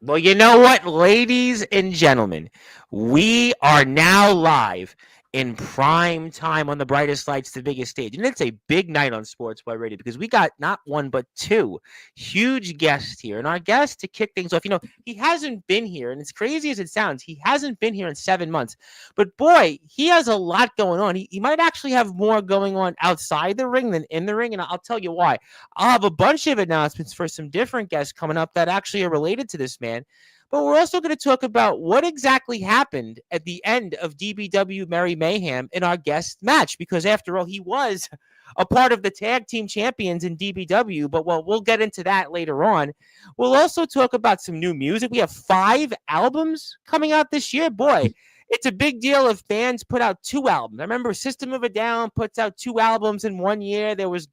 Well, you know what, ladies and gentlemen, we are now live in prime time on the brightest lights, the biggest stage. And it's a big night on Sportswire Radio because we got not one, but two huge guests here. And our guest to kick things off, he hasn't been here. And as crazy as it sounds, he hasn't been here in 7 months. But boy, he has a lot going on. He might actually have more going on outside the ring than in the ring. And I'll tell you why. I'll have a bunch of announcements for some different guests coming up that actually are related to this man. But we're also going to talk about what exactly happened at the end of DBW Merry Mayhem in our guest match, because after all, he was a part of the tag team champions in DBW. But we'll get into that later on. We'll also talk about some new music. We have 5 albums coming out this year. Boy, it's a big deal if bands put out 2 albums. I remember System of a Down puts out 2 albums in 1 year. There was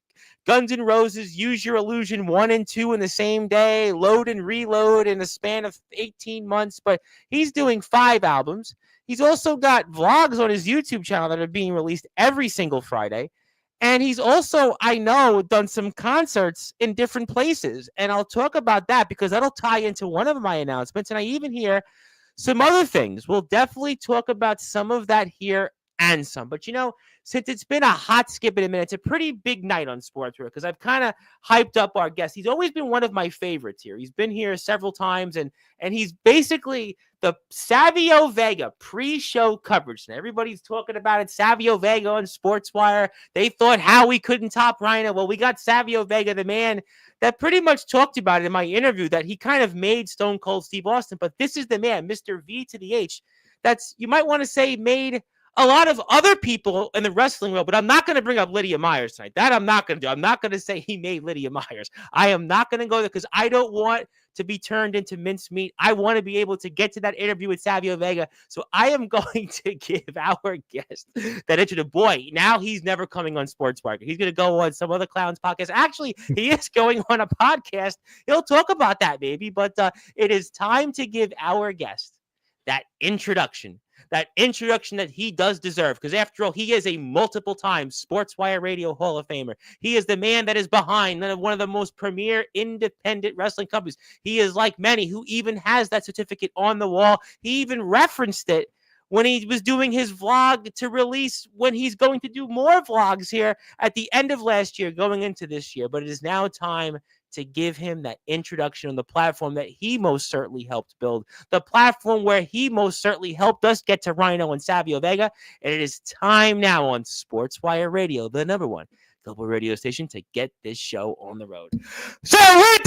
Guns N' Roses, Use Your Illusion 1 and 2 in the same day, Load and Reload in a span of 18 months. But he's doing 5 albums. He's also got vlogs on his YouTube channel that are being released every single Friday. And he's also, I know, done some concerts in different places. And I'll talk about that because that'll tie into one of my announcements. And I even hear some other things. We'll definitely talk about some of that here and some. But, since it's been a hot skip in a minute, it's a pretty big night on Sportswire because I've kind of hyped up our guest. He's always been one of my favorites here. He's been here several times, and he's basically the Savio Vega pre-show coverage. And everybody's talking about it. Savio Vega on Sportswire. They thought Howie couldn't top Rhino. Well, we got Savio Vega, the man that pretty much talked about it in my interview, that he kind of made Stone Cold Steve Austin. But this is the man, Mr. V to the H, that's, you might want to say, made a lot of other people in the wrestling world, but I'm not going to bring up Lydia Myers tonight. That I'm not going to do. I'm not going to say he made Lydia Myers. I am not going to go there because I don't want to be turned into mincemeat. I want to be able to get to that interview with Savio Vega. So I am going to give our guest that intro. Boy, now he's never coming on Sportswire. He's going to go on some other clown's podcast. Actually, he is going on a podcast. He'll talk about that maybe, but it is time to give our guest that introduction that he does deserve, because after all, he is a multiple-time Sportswire Radio Hall of Famer. He is the man that is behind one of the most premier independent wrestling companies. He is like many who even has that certificate on the wall. He even referenced it when he was doing his vlog to release when he's going to do more vlogs here at the end of last year, going into this year. But it is now time to give him that introduction on the platform that he most certainly helped build, the platform where he most certainly helped us get to Rhino and Savio Vega. And it is time now on Sportswire Radio, the number one global radio station, to get this show on the road. So with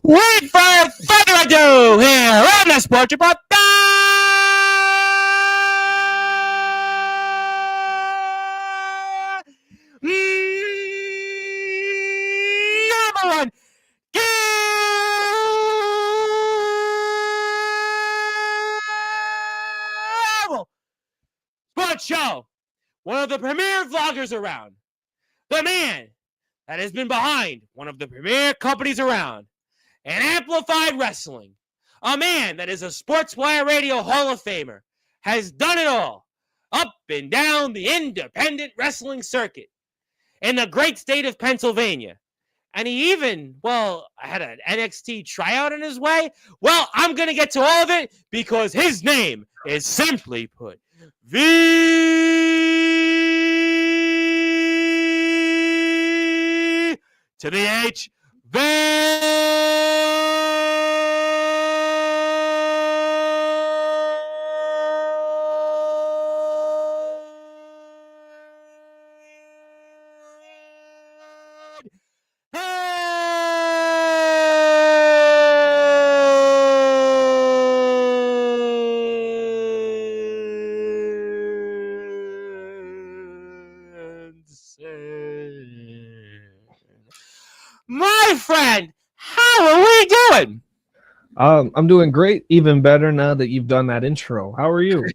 without further ado, here on the Sports Report, number one global sports show, one of the premier vloggers around, the man that has been behind one of the premier companies around, and Amplified Wrestling, a man that is a Sportswire Radio Hall of Famer, has done it all, up and down the independent wrestling circuit in the great state of Pennsylvania. And he even, had an NXT tryout in his way. Well, I'm going to get to all of it because his name is, simply put, V to the H, my friend, how are we doing? I'm doing great, even better now that you've done that intro. How are you?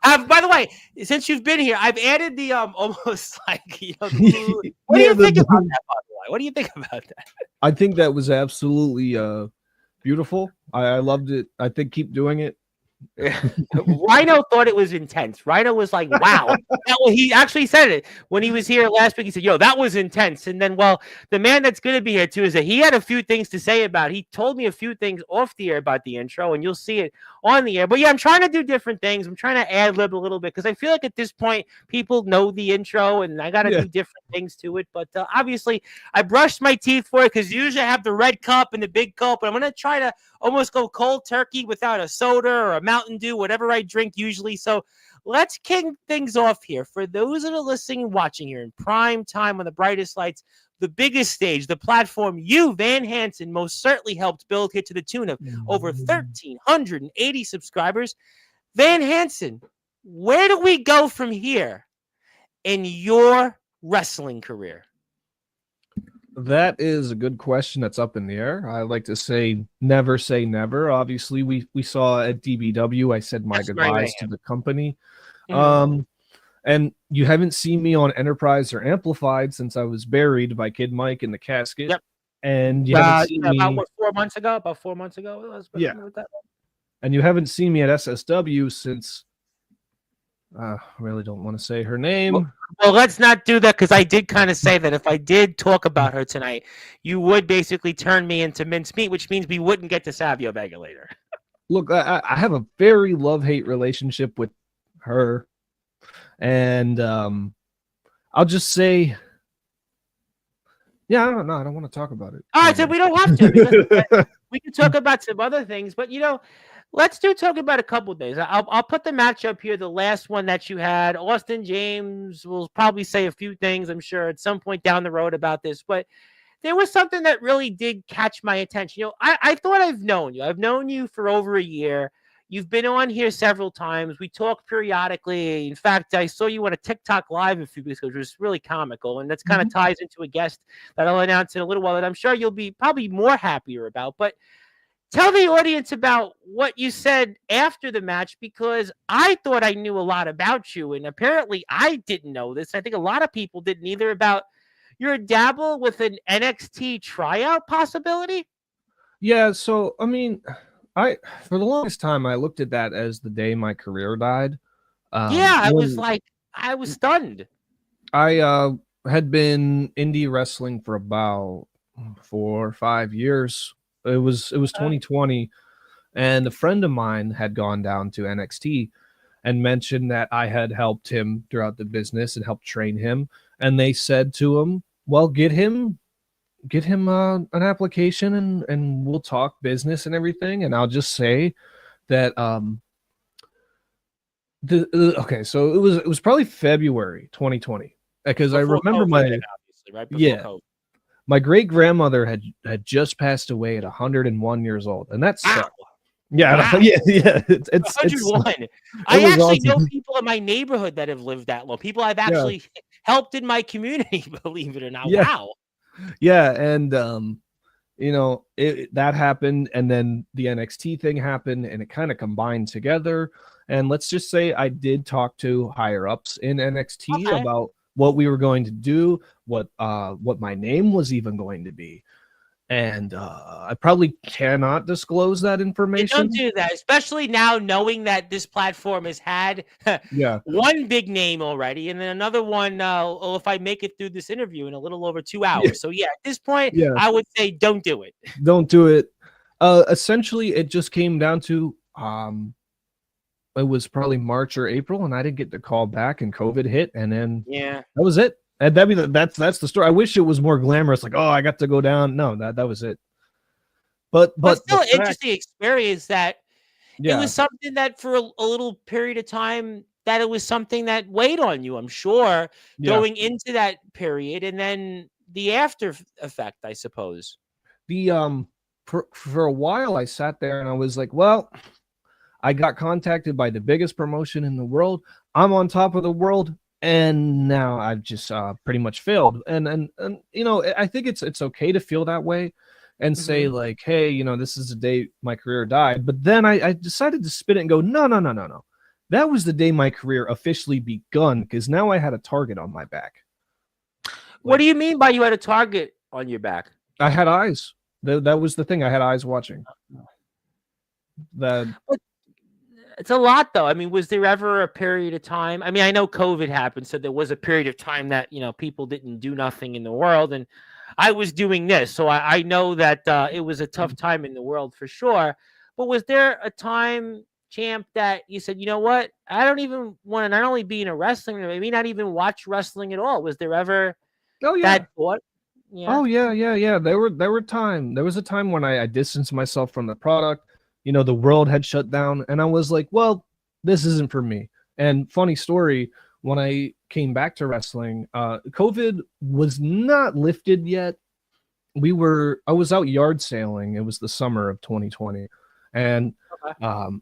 By the way, since you've been here, I've added the almost like, what do you think about that, by the way? What do you think about that? I think that was absolutely beautiful. I loved it. I think keep doing it. Rhino thought it was intense. Rhino was like, "Wow." He actually said it when he was here last week. He said, "Yo, that was intense." And then, well, the man that's going to be here too is that he had a few things to say about it. He told me a few things off the air about the intro, and you'll see it on the air. But yeah, I'm trying to do different things. I'm trying to ad lib a little bit because I feel like at this point people know the intro, and I got to Yeah. do different things to it. But obviously, I brushed my teeth for it because usually I have the red cup and the big cup, but I'm going to try to almost go cold turkey without a soda or a Mountain Dew, whatever I drink usually. So let's kick things off here. For those that are listening and watching here in prime time on the brightest lights, the biggest stage, the platform you, Van Hanson, most certainly helped build here to the tune of over 1,380 subscribers. Van Hanson, where do we go from here in your wrestling career? That is a good question that's up in the air. I like to say never. Obviously, we saw at DBW, I said my goodbyes to the company. And you haven't seen me on Enterprise or Amplified since I was buried by Kid Mike in the casket. Yep. And you haven't seen me about 4 months ago. About 4 months ago. It was, yeah. And you haven't seen me at SSW since I really don't want to say her name. Well, let's not do that because I did kind of say that if I did talk about her tonight, you would basically turn me into mincemeat, which means we wouldn't get to Savio Vega later. Look, I have a very love-hate relationship with her. And I'll just say, yeah, I don't know. I don't want to talk about it. All right, so we don't have to. We can talk about some other things, but let's talk about a couple of days. I'll put the matchup here. The last one that you had, Austin James will probably say a few things, I'm sure, at some point down the road about this, but there was something that really did catch my attention. I thought I've known you. I've known you for over a year. You've been on here several times. We talk periodically. In fact, I saw you on a TikTok live a few weeks ago, which was really comical, and that's kind of ties into a guest that I'll announce in a little while that I'm sure you'll be probably more happier about. But tell the audience about what you said after the match, because I thought I knew a lot about you, and apparently I didn't know this. I think a lot of people didn't either about your dabble with an NXT tryout possibility. Yeah, so, I mean, for the longest time, I looked at that as the day my career died. I was stunned. I had been indie wrestling for about 4 or 5 years. It was 2020, and a friend of mine had gone down to NXT and mentioned that I had helped him throughout the business and helped train him. And they said to him, "Well, get him an application and we'll talk business and everything." And I'll just say that okay, so it was probably February 2020 because before I remember COVID, my great grandmother had just passed away at 101 years old, and that's yeah. It's 101. I actually know people in my neighborhood that have lived that long. People I've actually helped in my community, believe it or not. Yeah. Wow. Yeah, and that happened, and then the NXT thing happened, and it kind of combined together. And let's just say I did talk to higher ups in NXT about what we were going to do, what my name was even going to be. And I probably cannot disclose that information. Don't do that, especially now knowing that this platform has had one big name already, and then another one. If I make it through this interview in a little over 2 hours, at this point, I would say don't do it. Don't do it. Essentially, it just came down to it was probably March or April, and I didn't get the call back, and COVID hit, and then that was it. And that's the story. I wish it was more glamorous, like, oh, I got to go down. No, that was it. But still an interesting experience that it was something that for a little period of time that it was something that weighed on you, I'm sure, going into that period, and then the after effect, I suppose. The for a while I sat there and I was like, well, I got contacted by the biggest promotion in the world. I'm on top of the world. And now I've just pretty much failed. And I think it's okay to feel that way and say like, hey, this is the day my career died. But then I decided to spin it and go, no. That was the day my career officially begun, because now I had a target on my back. What do you mean by you had a target on your back? I had eyes. That was the thing. I had eyes watching. That But it's a lot, though. I mean, was there ever a period of time? I mean, I know COVID happened, so there was a period of time that people didn't do nothing in the world, and I was doing this, so I know that it was a tough time in the world for sure. But was there a time, champ, that you said, you know what, I don't even want to not only be in a wrestling, maybe not even watch wrestling at all? Was there ever oh yeah. that thought? Yeah. Oh yeah. There was a time when I distanced myself from the product. The world had shut down, and I was like, well, this isn't for me. And funny story, when I came back to wrestling, COVID was not lifted yet. I was out yard sailing. It was the summer of 2020, and Okay.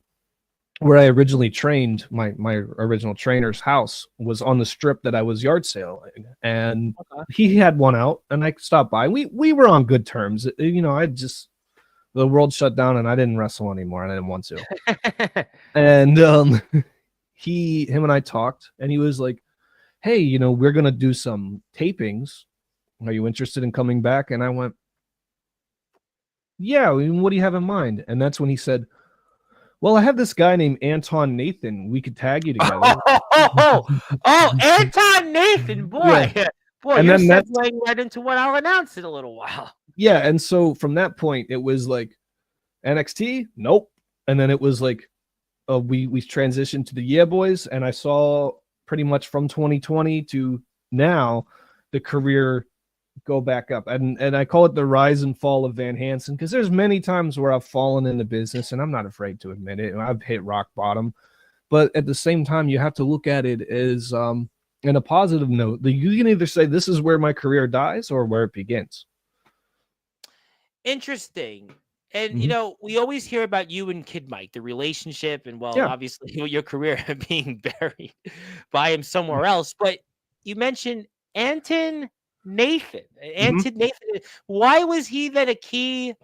where I originally trained, my original trainer's house was on the strip that I was yard sailing, and Okay. he had one out, and I stopped by. We were on good terms. The world shut down, and I didn't wrestle anymore, and I didn't want to. And him and I talked, and he was like, "Hey, we're gonna do some tapings. Are you interested in coming back?" And I went, "Yeah. What do you have in mind?" And that's when he said, well, I have this guy named Anton Nathan. We could tag you together. Oh, Anton Nathan, boy. Yeah. Boy, And you're then that's segueing right into what I'll announce in a little while. yeah. And so from that point, it was like NXT, nope. And then it was like we transitioned to the Yeah Boys, and I saw pretty much from 2020 to now the career go back up, and I call it the rise and fall of Van Hansen, because there's many times where I've fallen in the business, and I'm not afraid to admit it, and I've hit rock bottom. But at the same time, you have to look at it as in a positive note. You can either say this is where my career dies or where it begins. Interesting. And Mm-hmm. we always hear about you and Kid Mike, the relationship, and well, Yeah. obviously your career being buried by him somewhere else. But you mentioned Anton Nathan. Mm-hmm. Anton Nathan. Why was he then a key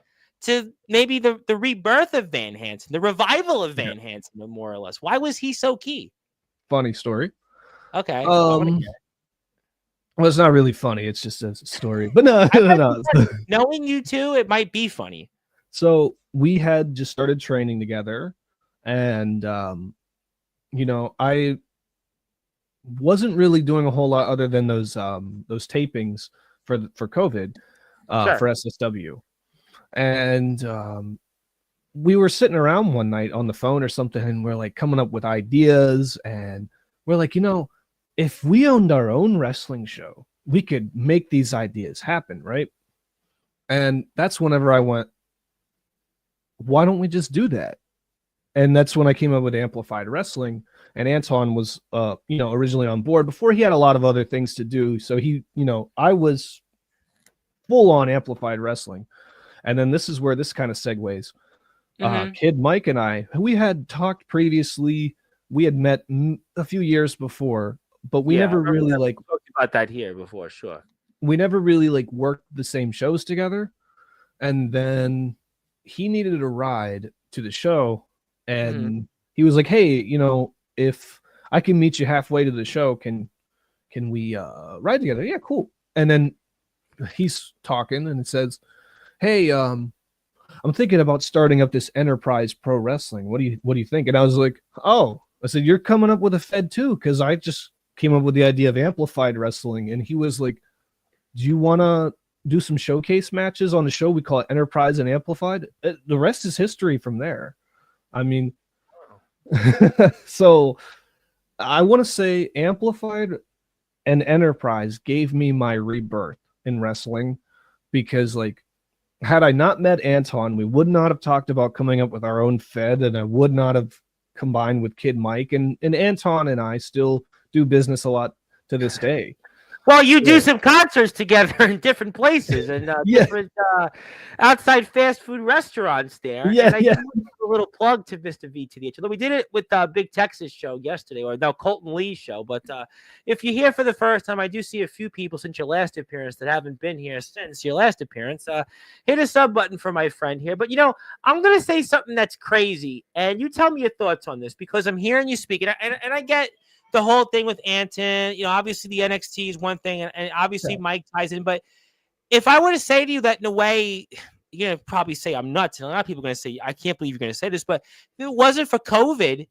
to maybe the rebirth of Van Hansen, the revival of Yeah. Van Hansen, more or less? Why was he so key? Funny story. Okay. I wanna hear it. Well, it's not really funny. It's just a story. But no, I no, bet it's no. funny. Knowing you two, it might be funny. So we had just started training together, and I wasn't really doing a whole lot other than those tapings for COVID Sure. for SSW, and we were sitting around one night on the phone or something, and we're like coming up with ideas, and we're like, if we owned our own wrestling show, we could make these ideas happen, right? And that's whenever I went, why don't we just do that? And that's when I came up with Amplified Wrestling. And Anton was, originally on board before he had a lot of other things to do. So I was full on Amplified Wrestling. And then this is where this kind of segues. Mhm. Kid Mike and I, we had talked previously. We had met a few years before, but we never really We talked about that here before, sure. worked the same shows together. And then he needed a ride to the show, and he was like, hey, if I can meet you halfway to the show, can we ride together? Yeah, cool. And then he's talking, and it says, hey, I'm thinking about starting up this Enterprise Pro Wrestling. What do you think? And I was like, oh, I said, you're coming up with a Fed too, because I just came up with the idea of Amplified Wrestling. And he was like, do you want to do some showcase matches on the show? We call it Enterprise and Amplified. The rest is history from there. I mean, so I want to say Amplified and Enterprise gave me my rebirth in wrestling, because like, had I not met Anton, we would not have talked about coming up with our own Fed, and I would not have combined with Kid Mike, and Anton and I still do business a lot to this day. Well, you do some concerts together in different places and different outside fast food restaurants there. Yeah, and I do want to give a little plug to Mr. V to the H. Although we did it with Big Texas show yesterday, or no, Colton Lee's show. But if you're here for the first time, I do see a few people since your last appearance that haven't been here since your last appearance. Hit a sub button for my friend here. But, I'm going to say something that's crazy, and you tell me your thoughts on this, because I'm hearing you speak, and I get the whole thing with Anton, obviously the NXT is one thing, and obviously Mike ties in, but if I were to say to you that in a way, you're gonna probably say I'm nuts, and a lot of people are gonna say, I can't believe you're gonna say this, but if it wasn't for COVID,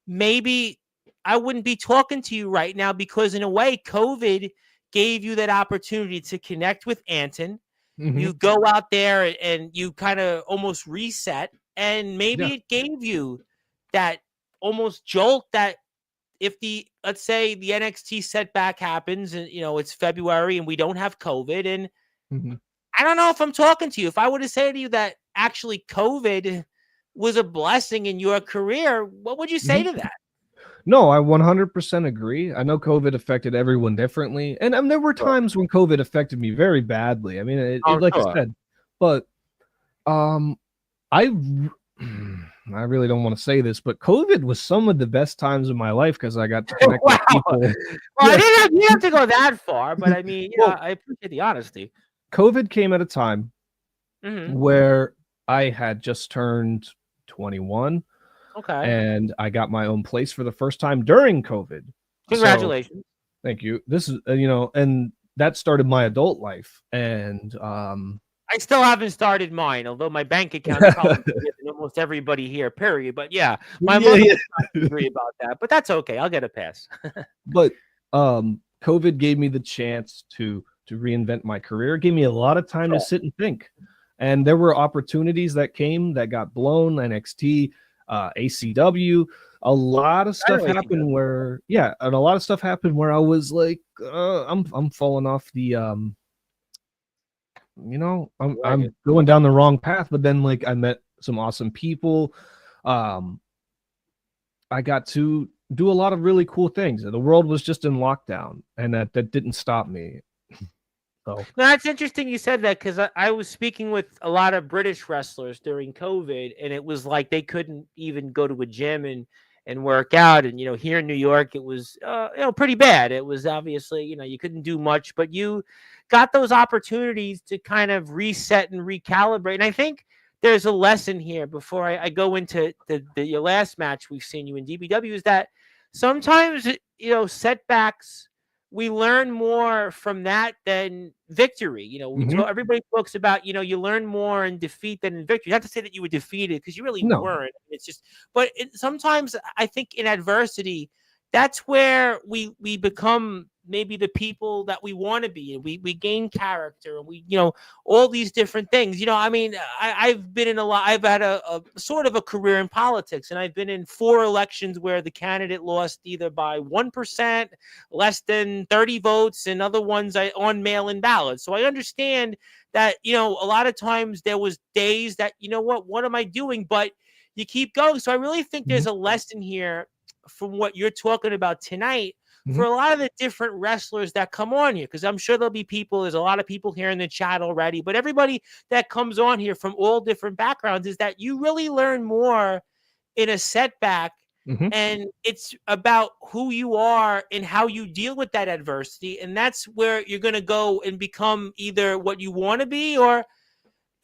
maybe I wouldn't be talking to you right now, because in a way, COVID gave you that opportunity to connect with Anton. Hmm. You go out there and you kind of almost reset, and Yeah. maybe it gave you that almost jolt that if let's say the NXT setback happens and it's February and we don't have COVID, and Hmm. I don't know if I'm talking to you. If I were to say to you that actually COVID was a blessing in your career, what would you say Hmm. to that? No, I 100% agree. I know COVID affected everyone differently, and there were Sure. times when COVID affected me very badly. I mean, Oh, like I sure. said, but um, I I really don't want to say this, but COVID was some of the best times of my life because I got to connect with Wow. people. Well, I Yeah. didn't have to go that far, but I mean, Well, I appreciate the honesty. COVID came at a time Hmm. where I had just turned 21, Okay. and I got my own place for the first time during COVID. So Congratulations. thank you. This is, and that started my adult life. And I still haven't started mine, although my bank account's probably bigger than almost everybody here, period. But yeah, my yeah, mother yeah. was not angry about that, but that's okay. I'll get a pass. But COVID gave me the chance to reinvent my career. It gave me a lot of time to Sure. sit and think. And there were opportunities that came that got blown, NXT, ACW. A lot of I stuff know happened ACW. where, yeah, and a lot of stuff happened where I was like, I'm falling off the I'm Wagon. going down the wrong path. But then like I met some awesome people. Um, I got to do a lot of really cool things. The world was just in lockdown, and that didn't stop me. So No, that's interesting you said that, because I was speaking with a lot of British wrestlers during COVID, and it was like they couldn't even go to a gym and work out. And here in New York, it was pretty bad. It was obviously you couldn't do much, but you got those opportunities to kind of reset and recalibrate. And I think there's a lesson here before I go into your last match we've seen you in DBW, is that sometimes setbacks, we learn more from that than victory. mhm. Everybody talks about, you learn more in defeat than in victory. Not to say that you were defeated, because you really No, weren't. It's just, but sometimes I think in adversity, that's where we become maybe the people that we want to be, and we gain character, and we all these different things. I mean, I've been in a lot. I've had a sort of a career in politics, and I've been in 4 elections where the candidate lost either by 1%, less than 30 votes, and other ones on mail-in ballots. So I understand that a lot of times there was days that what am I doing? But you keep going. So I really think mhm, there's a lesson here from what you're talking about tonight mhm, for a lot of the different wrestlers that come on here, because I'm sure there'll be people. There's a lot of people here in the chat already, but everybody that comes on here from all different backgrounds, is that you really learn more in a setback, mhm. and it's about who you are and how you deal with that adversity, and that's where you're going to go and become either what you want to be, or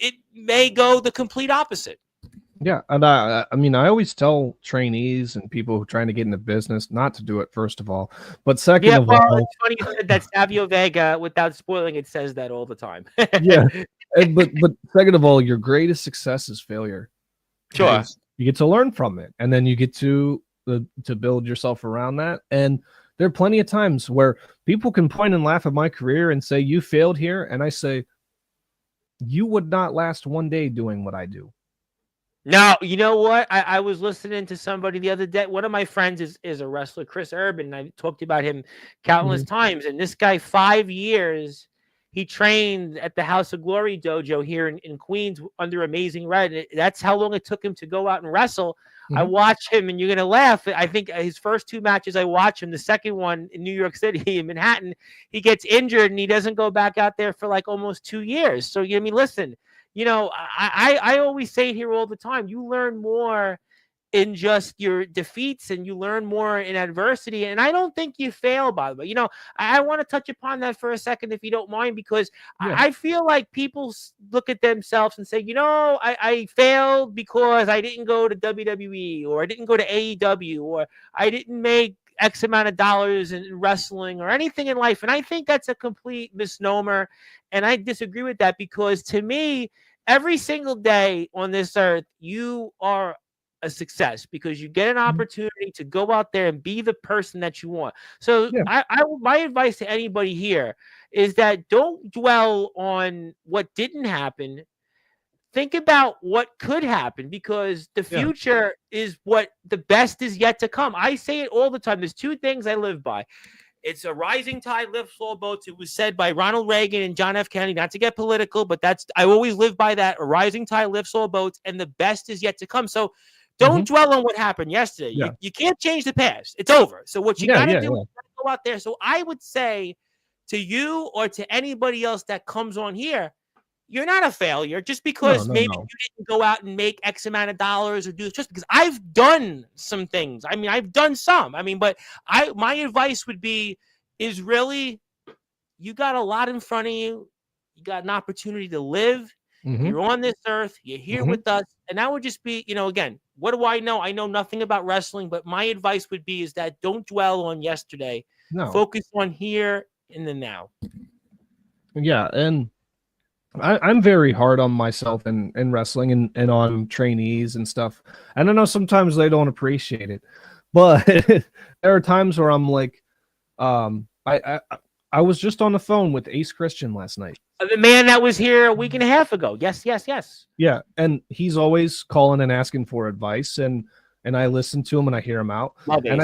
it may go the complete opposite. Yeah, and I mean, I always tell trainees and people who are trying to get into business not to do it, first of all, but second Yeah, of well, all, it's funny you said that. Savio Vega, without spoiling it, says that all the time. yeah, but second of all, your greatest success is failure Sure. because you get to learn from it, and then you get to build yourself around that. And there are plenty of times where people can point and laugh at my career and say you failed here, and I say you would not last one day doing what I do. Now, you know what? I was listening to somebody the other day. One of my friends is a wrestler, Chris Urban, and I talked about him countless Mhm. times. And this guy, 5 years, he trained at the House of Glory dojo here in Queens under Amazing Red. That's how long it took him to go out and wrestle. I Mhm. watch him, and you're gonna laugh. I think his first 2 matches, I watch him. The second one in New York City, in Manhattan, he gets injured and he doesn't go back out there for like almost 2 years. So, I mean, listen, I always say it here all the time. You learn more in just your defeats, and you learn more in adversity. And I don't think you fail, by the way. I want to touch upon that for a second, if you don't mind, because Yeah. I feel like people look at themselves and say, I failed because I didn't go to WWE, or I didn't go to AEW, or I didn't make X amount of dollars in wrestling or anything in life. And I think that's a complete misnomer. And I disagree with that because to me, every single day on this earth, you are a success because you get an opportunity to go out there and be the person that you want. So Yeah. my advice to anybody here is that don't dwell on what didn't happen. Think about what could happen because the future is what the best is yet to come. I say it all the time. There's two things I live by. It's a rising tide lifts all boats. It was said by Ronald Reagan and John F. Kennedy, not to get political, but I always live by that. A rising tide lifts all boats, and the best is yet to come. So don't dwell on what happened yesterday. Yeah. You can't change the past. It's over. So what you got to do is go out there. So I would say to you or to anybody else that comes on here, you're not a failure just because maybe you didn't go out and make X amount of dollars or do it just because I've done some things. I mean, I've done some. I mean, but my advice would be is really you got a lot in front of you. You got an opportunity to live. You're on this earth. You're here with us. And that would just be, again, what do I know? I know nothing about wrestling, but my advice would be is that don't dwell on yesterday. No. Focus on here and the now. Yeah, and I'm very hard on myself in wrestling and on trainees and stuff. And I know sometimes they don't appreciate it, but there are times where I'm like, I was just on the phone with Ace Christian last night. The man that was here a week and a half ago. Yes. Yeah, and he's always calling and asking for advice, and I listen to him and I hear him out. And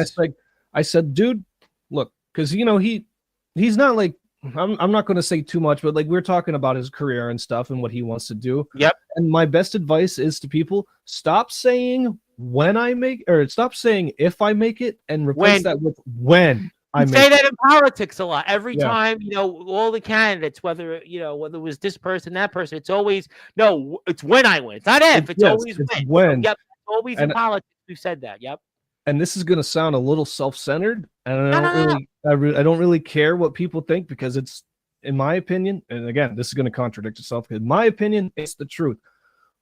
I said, dude, look, because he's not like. I'm not going to say too much, but like we're talking about his career and stuff and what he wants to do. Yep. And my best advice is to people, stop saying when I make, or stop saying if I make it, and replace that with when I make it. Say that in politics a lot. Every time, all the candidates, whether it was this person, that person, it's always, no, it's when I win. It's not if, it's always when. Yep. Always in politics, we've said that. Yep. And this is going to sound a little self-centered, and I don't really care what people think because it's, in my opinion, and again, this is going to contradict itself. In my opinion, it's the truth.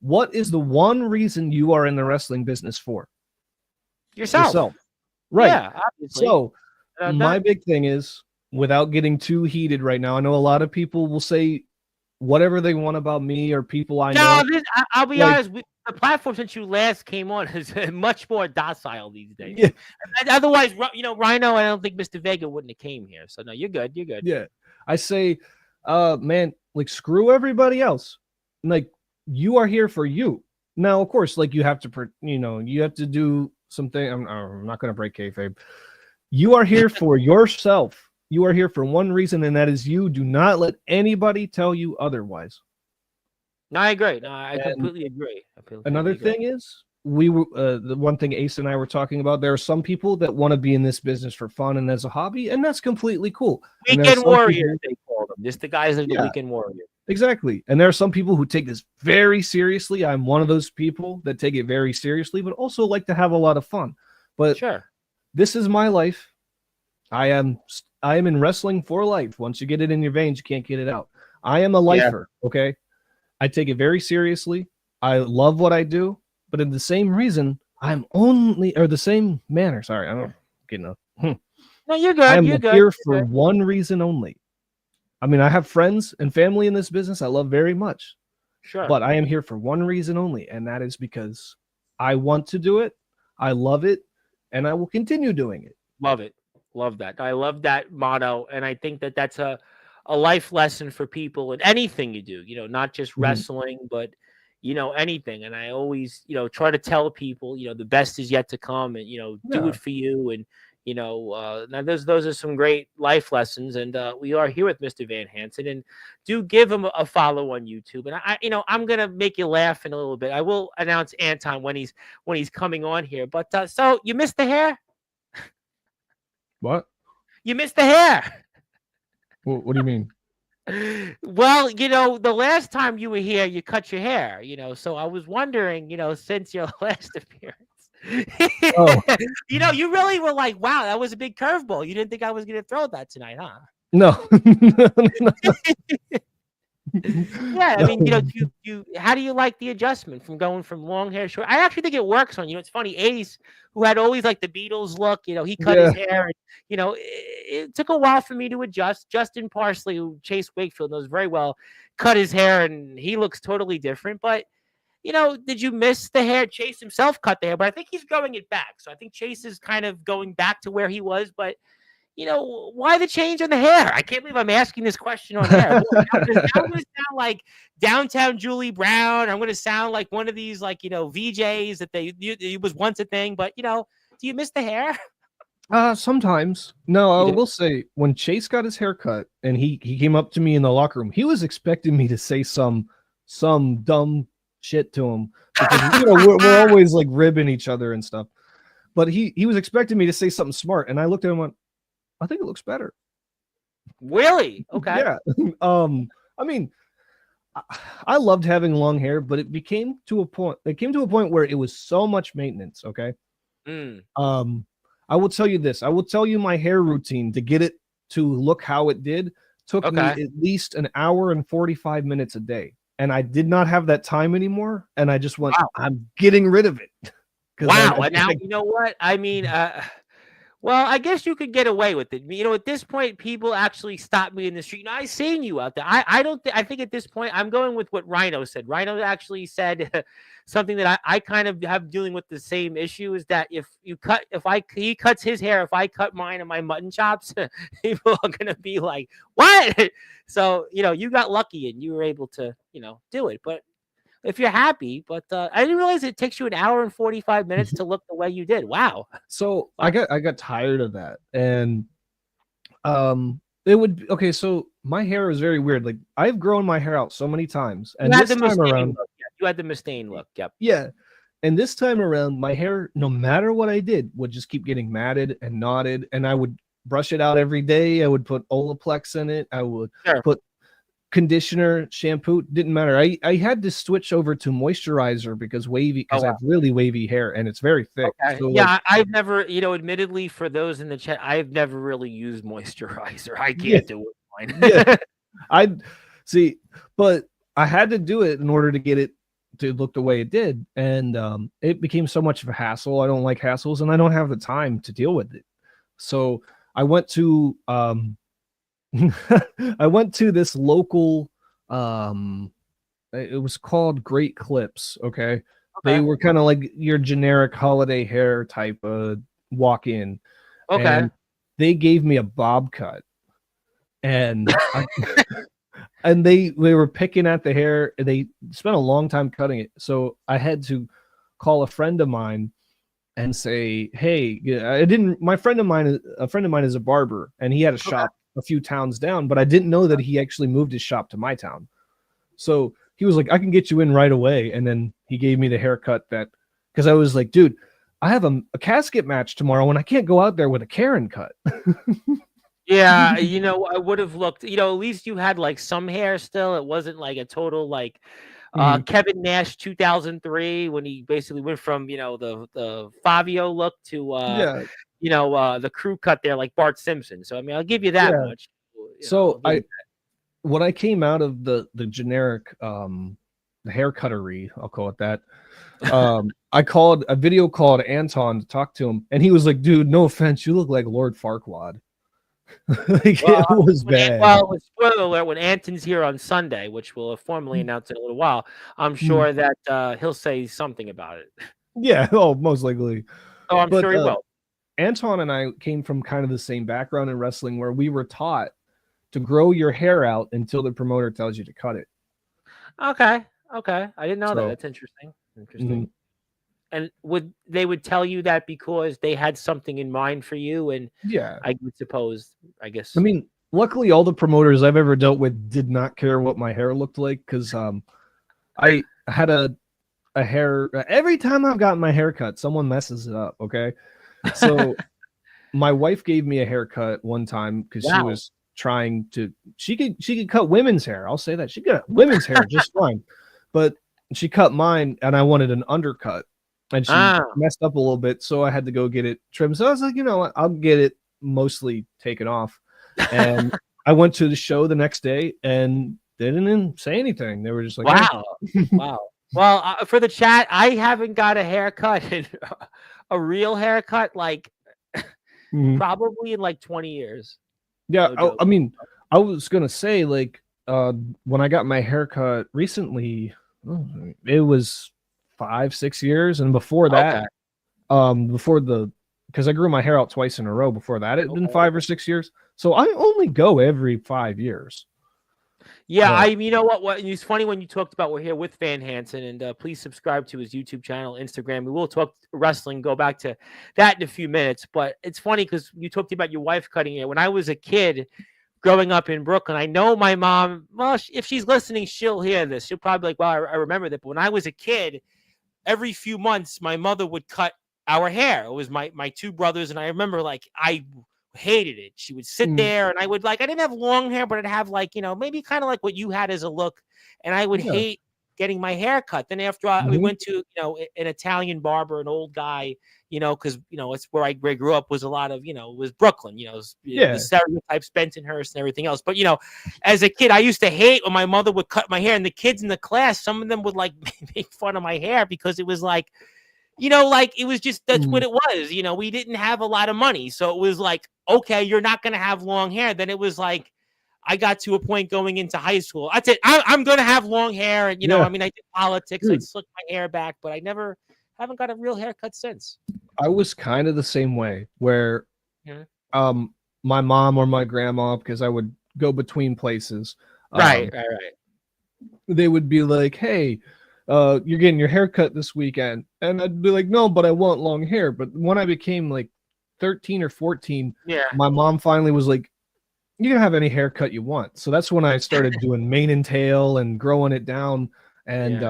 What is the one reason you are in the wrestling business for? Yourself. Right. Yeah, obviously. So my big thing is, without getting too heated right now, I know a lot of people will say whatever they want about me or people I know. I'll be honest. The platform since you last came on is much more docile these days. Yeah. Otherwise, Rhino, I don't think Mr. Vega wouldn't have came here. So no, you're good. You're good. Yeah. I say, man, like screw everybody else. Like you are here for you. Now, of course, like you have to, you have to do something. I'm not going to break kayfabe. You are here for yourself. You are here for one reason, and that is you. Do not let anybody tell you otherwise. No, I agree. No, I completely agree. Another thing is, we were the one thing Ace and I were talking about. There are some people that want to be in this business for fun and as a hobby, and that's completely cool. Weekend warriors, they call them. Just the guys that are the weekend warriors. Exactly. And there are some people who take this very seriously. I'm one of those people that take it very seriously, but also like to have a lot of fun. But this is my life. I am in wrestling for life. Once you get it in your veins, you can't get it out. I am a lifer. Okay. I take it very seriously. I love what I do, but in the same reason, the same manner. Sorry, I don't get enough. No, you're good. I'm here for one reason only. I mean, I have friends and family in this business I love very much. Sure. But I am here for one reason only, and that is because I want to do it. I love it, and I will continue doing it. Love it. Love that. I love that motto, and I think that that's a life lesson for people in anything you do, not just wrestling, but, anything. And I always, try to tell people, the best is yet to come and, do it for you. And, now those are some great life lessons. And we are here with Mr. Van Hanson, and do give him a follow on YouTube. And I'm going to make you laugh in a little bit. I will announce Anton when he's coming on here. But so you missed the hair? What? You missed the hair. What do you mean? Well, the last time you were here, you cut your hair, so I was wondering, since your last appearance, you really were like, wow, that was a big curveball. You didn't think I was going to throw that tonight, huh? No. Yeah, I mean, So, how do you like the adjustment from going from long hair to short? I actually think it works on you. It's funny, Ace, who had always like the Beatles look, he cut his yeah. hair, and it took a while for me to adjust. Justin Parsley, who Chase Wakefield knows very well, cut his hair, and he looks totally different. But did you miss the hair? Chase himself cut the hair, but I think he's growing it back. So I think Chase is kind of going back to where he was, but why the change on the hair? I can't believe I'm asking this question on air. Now I'm going to sound like downtown Julie Brown. I'm going to sound like one of these, like, VJs that it was once a thing. But, do you miss the hair? Sometimes. No, You I do? will say when Chase got his hair cut and he came up to me in the locker room, he was expecting me to say some dumb shit to him because we're always like ribbing each other and stuff. But he was expecting me to say something smart, and I looked at him and went, I think it looks better. Really? Okay. Yeah. I mean, I loved having long hair, but it came to a point where it was so much maintenance. Okay. Mm. I will tell you this. I will tell you my hair routine to get it to look how it did took me Okay. at least an hour and 45 minutes a day. And I did not have that time anymore. And I just went, Wow. I'm getting rid of it. Wow. And now, you know what? I mean, well, I guess you could get away with it. At this point, people actually stop me in the street. I seen you out there. I don't. I think at this point, I'm going with what Rhino said. Rhino actually said something that I kind of have dealing with the same issue. Is that if he cuts his hair, if I cut mine and my mutton chops, people are gonna be like, "What?" So you got lucky and you were able to do it. But if you're happy, but I didn't realize it takes you an hour and 45 minutes to look the way you did. Wow. So Wow. I got tired of that. And it would okay, so my hair is very weird. Like I've grown my hair out so many times. And You had this the time Mustaine around, look. Yeah, you had the Mustaine look. Yep. yeah. And this time around, my hair, no matter what I did, would just keep getting matted and knotted. And I would brush it out every day. I would put Olaplex in it. I would put conditioner, shampoo, didn't matter. I had to switch over to moisturizer because I have really wavy hair and it's very thick. Okay. So Yeah, I've never, admittedly, for those in the chat, I've never really used moisturizer. I can't do it. Fine. Yeah, I see, but I had to do it in order to get it to look the way it did, and it became so much of a hassle. I don't like hassles, and I don't have the time to deal with it. So I went to I went to this local it was called Great Clips. Okay. They were kind of like your generic holiday hair type of walk in. Okay. And they gave me a bob cut. And and they were picking at the hair. They spent a long time cutting it. So I had to call a friend of mine and say, hey, a friend of mine is a barber, and he had a shop a few towns down, but I didn't know that he actually moved his shop to my town. So he was like, I can get you in right away. And then he gave me the haircut because I was like, dude, I have a casket match tomorrow and I can't go out there with a Karen cut. Yeah, I would have looked, at least you had like some hair still. It wasn't like a total like Kevin Nash 2003 when he basically went from, the Fabio look to the crew cut there like Bart Simpson. So I mean, I'll give you that much. So when I came out of the generic the hair cuttery, I'll call it that. I video called Anton to talk to him, and he was like, dude, no offense, you look like Lord Farquaad. It was bad. Spoiler alert, when Anton's here on Sunday, which we'll formally announce in a little while, I'm sure that he'll say something about it. Yeah, most likely. Oh, I'm sure he will. Anton and I came from kind of the same background in wrestling, where we were taught to grow your hair out until the promoter tells you to cut it. Okay. I didn't know that. That's interesting. Mm-hmm. And they would tell you that because they had something in mind for you, and I would suppose, I guess. I mean, luckily, all the promoters I've ever dealt with did not care what my hair looked like, because I had a hair. Every time I've gotten my hair cut, someone messes it up. Okay, so my wife gave me a haircut one time because she was trying to. She could cut women's hair. I'll say that she got women's hair just fine, but she cut mine, and I wanted an undercut. And she messed up a little bit, so I had to go get it trimmed. So I was like, you know what? I'll get it mostly taken off. And I went to the show the next day, and they didn't even say anything. They were just like, Wow. Wow. Well, for the chat, I haven't got a haircut, a real haircut, like probably in like 20 years. Yeah, No I mean, I was gonna say like when I got my haircut recently, it was 5-6 years, and before that, because I grew my hair out twice in a row. Before that, it had been 5 or 6 years. So I only go every 5 years. Yeah, you know what? It's funny when you talked about we're here with Van Hanson, and please subscribe to his YouTube channel, Instagram. We will talk wrestling, go back to that in a few minutes. But it's funny because you talked about your wife cutting hair. When I was a kid growing up in Brooklyn, I know my mom, well, if she's listening, she'll hear this. She'll probably be like, well, I remember that. But when I was a kid, every few months, my mother would cut our hair. It was my two brothers, and I remember like I hated it. She would sit there, and I would I didn't have long hair, but I'd have maybe kind of like what you had as a look, and I would hate getting my hair cut. Then after we went to an Italian barber, an old guy, because it's where I grew up was a lot of was Brooklyn, the stereotypes, Bensonhurst and everything else. But as a kid, I used to hate when my mother would cut my hair, and the kids in the class, some of them would make fun of my hair because it was it was just, that's what it was. We didn't have a lot of money. So it was like, okay, you're not going to have long hair. Then it was like, I got to a point going into high school. I said, I'm going to have long hair. And, I did politics. I slicked my hair back, but I haven't got a real haircut since. I was kind of the same way where my mom or my grandma, because I would go between places. Right. They would be like, hey, you're getting your hair cut this weekend. And I'd be like, no, but I want long hair. But when I became like 13 or 14, my mom finally was like, you can have any haircut you want. So that's when I started doing mane and tail and growing it down. And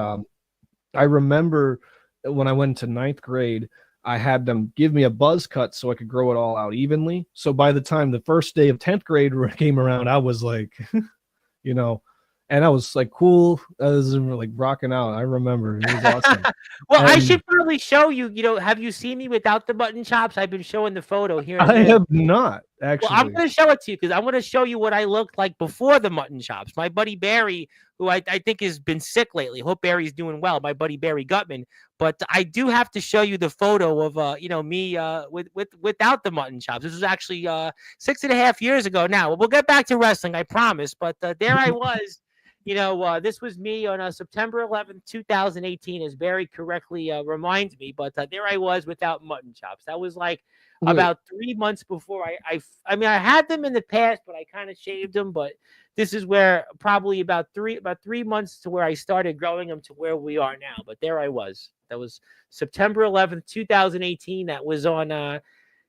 I remember when I went to 9th grade, I had them give me a buzz cut so I could grow it all out evenly. So by the time the first day of 10th grade came around, I was like, and I was like, cool. I was like rocking out. I remember it was awesome. Well, I should probably show you. Have you seen me without the button chops? I've been showing the photo here. I have not actually. Well, I'm going to show it to you because I want to show you what I looked like before the mutton chops. My buddy Barry, who I think has been sick lately. Hope Barry's doing well. My buddy Barry Gutman. But I do have to show you the photo of me without the mutton chops. This was actually 6.5 years ago. Now we'll get back to wrestling, I promise. But there I was. This was me on September 11th, 2018, as Barry correctly reminds me. But there I was without mutton chops. That was like about 3 months before I mean, I had them in the past, but I kind of shaved them. But this is where probably about 3 months to where I started growing them to where we are now. But there I was. That was September 11th, 2018. That was on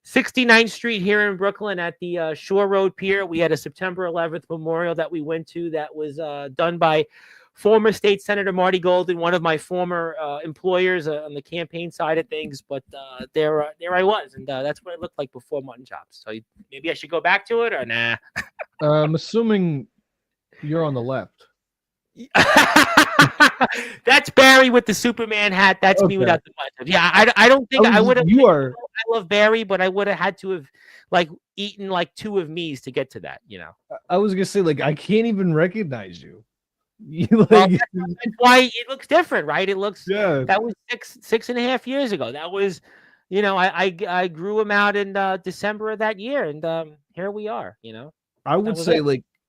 69th Street here in Brooklyn at the Shore Road Pier. We had a September 11th memorial that we went to that was done by former State Senator Marty Golden, one of my former employers on the campaign side of things. But there I was, and that's what it looked like before mutton chops. So maybe I should go back to it, or nah? I'm assuming you're on the left. That's Barry with the Superman hat. That's me without the button. Yeah, I don't think I would have. I love Barry, but I would have had to have eaten 2 of me's to get to that. I was gonna say I can't even recognize you. Well, that's why it looks different, right? It looks that was 6.5 years ago. That was, I grew him out in December of that year, and here we are. I would say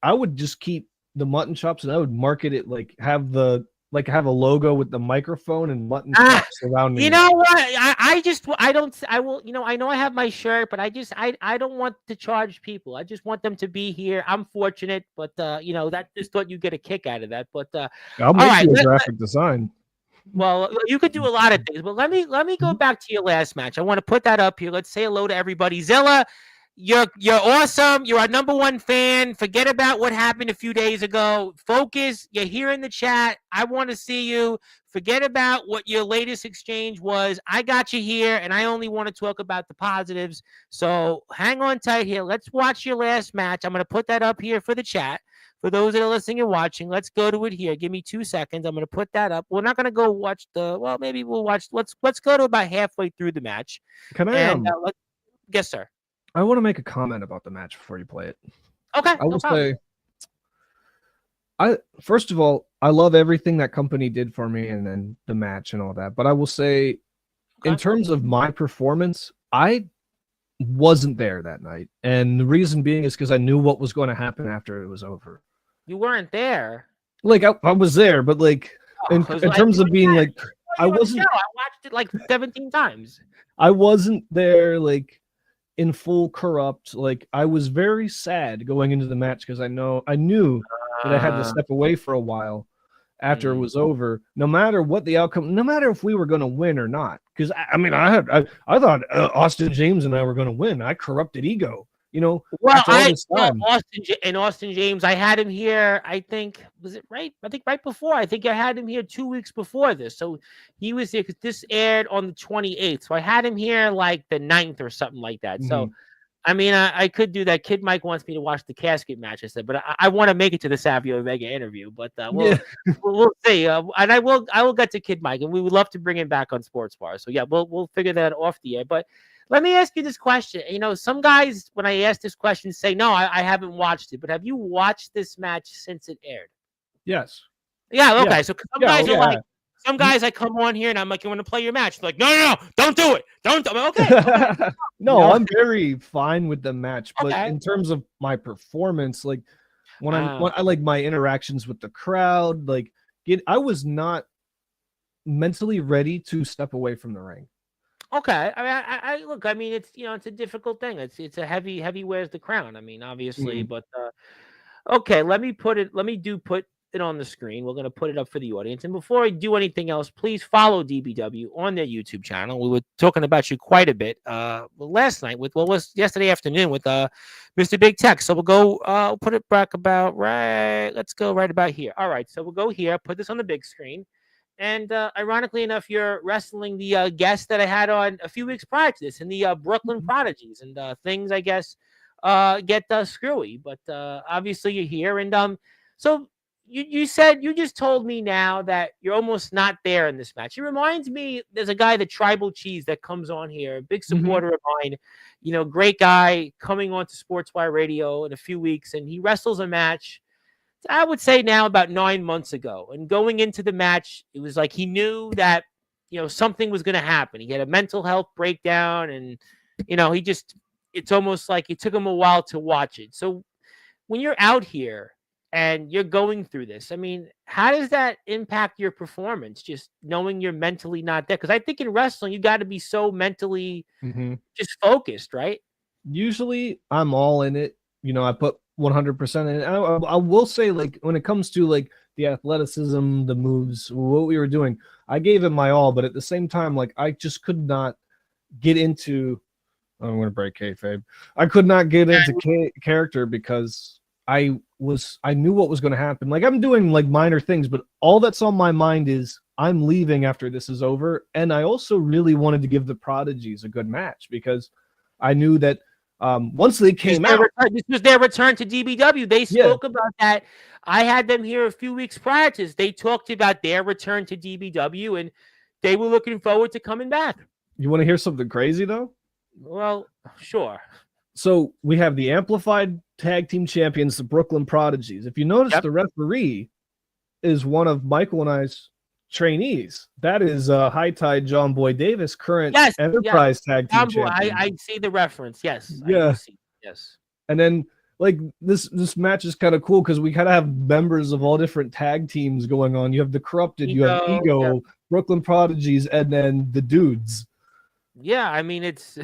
I would just keep the mutton chops, and I would market it have a logo with the microphone and mutton chops around me. You know what? I will. I know I have my shirt, but I don't want to charge people. I just want them to be here. I'm fortunate, but that just thought you get a kick out of that. But I'll make you a graphic design. Well, you could do a lot of things, but let me go back to your last match. I want to put that up here. Let's say hello to everybody. Zilla, you're awesome. You're our #1 fan. Forget about what happened a few days ago. Focus. You're here in the chat. I want to see you. Forget about what your latest exchange was. I got you here, and I only want to talk about the positives. So hang on tight here. Let's watch your last match. I'm going to put that up here for the chat. For those that are listening and watching, let's go to it here. Give me 2 seconds. I'm going to put that up. We're not going to go watch maybe we'll watch. Let's go to about halfway through the match. Can I? Yes, sir. I want to make a comment about the match before you play it. Okay. I will say First of all, I love everything that company did for me and then the match and all that. But I will say, in Okay. terms of my performance, I wasn't there that night. And the reason being is because I knew what was going to happen after it was over. You weren't there. Like I was there, but like Oh, in terms of being like I you were on the wasn't show. I watched it like 17 times. I wasn't there like in full corrupt. Like I was very sad going into the match because I knew that I had to step away for a while after it was over, no matter what the outcome, no matter if we were going to win or not. Because I mean, I thought Austin James and I were going to win. I corrupted ego, Well, after all this time. Austin James, I had him here. I think was it right? I think right before. I think I had him here 2 weeks before this. So he was here because this aired on the 28th. So I had him here like the 9th or something like that. So I mean, I could do that. Kid Mike wants me to watch the casket match. I said, but I want to make it to the Savio Vega interview. But we'll see. And I will get to Kid Mike, and we would love to bring him back on Sportswire. So yeah, we'll figure that off the air. But let me ask you this question. Some guys, when I ask this question, say, no, I haven't watched it. But have you watched this match since it aired? Yes. Yeah. Okay. Yeah. So guys are like. Some guys, I come on here and I'm like, you want to play your match? They're like, no, don't do it. Don't. I'm like, okay. No, I'm very fine with the match. But in terms of my performance, like when I like my interactions with the crowd, like I was not mentally ready to step away from the ring. Okay. I mean, I look, I mean, it's, it's a difficult thing. It's a heavy wears the crown. I mean, obviously, but okay, let me put it on the screen. We're going to put it up for the audience. And before I do anything else, please follow DBW on their YouTube channel. We were talking about you quite a bit last night was yesterday afternoon with Mr. Big Tech. So we'll go put it back about right. Let's go right about here. All right. So we'll go here, put this on the big screen. And ironically enough, you're wrestling the guest that I had on a few weeks prior to this in the Brooklyn Prodigies, and things, I guess, get screwy. But obviously you're here. And so you said, you just told me now that you're almost not there in this match. It reminds me, there's a guy, the Tribal Cheese, that comes on here, big supporter of mine, great guy, coming on to Sportswire Radio in a few weeks, and he wrestles a match, I would say now about 9 months ago. And going into the match, it was like he knew that, something was going to happen. He had a mental health breakdown, and, it's almost like it took him a while to watch it. So when you're out here and you're going through this, I mean, how does that impact your performance? Just knowing you're mentally not there? Because I think in wrestling, you got to be so mentally just focused, right? Usually I'm all in it. I put 100% in it. I will say, like, when it comes to like the athleticism, the moves, what we were doing, I gave it my all. But at the same time, like, I just could not get into, I'm going to break kayfabe. I could not get into character because I knew what was going to happen. Like, I'm doing like minor things, but all that's on my mind is I'm leaving after this is over. And I also really wanted to give the Prodigies a good match because I knew that once they came out, this was their return to DBW. They spoke about that. I had them here a few weeks prior to this. They talked about their return to DBW, and they were looking forward to coming back. You want to hear something crazy, though? Well, sure. So we have the Amplified Tag Team Champions, the Brooklyn Prodigies. If you notice, the referee is one of Michael and I's trainees. That is High Tide John Boy Davis, current Enterprise Tag Team champion. I see the reference. Yes. Yes. And then like this match is kind of cool because we kind of have members of all different tag teams going on. You have the Corrupted, you have Ego, Brooklyn Prodigies, and then the Dudes. Yeah, I mean it's.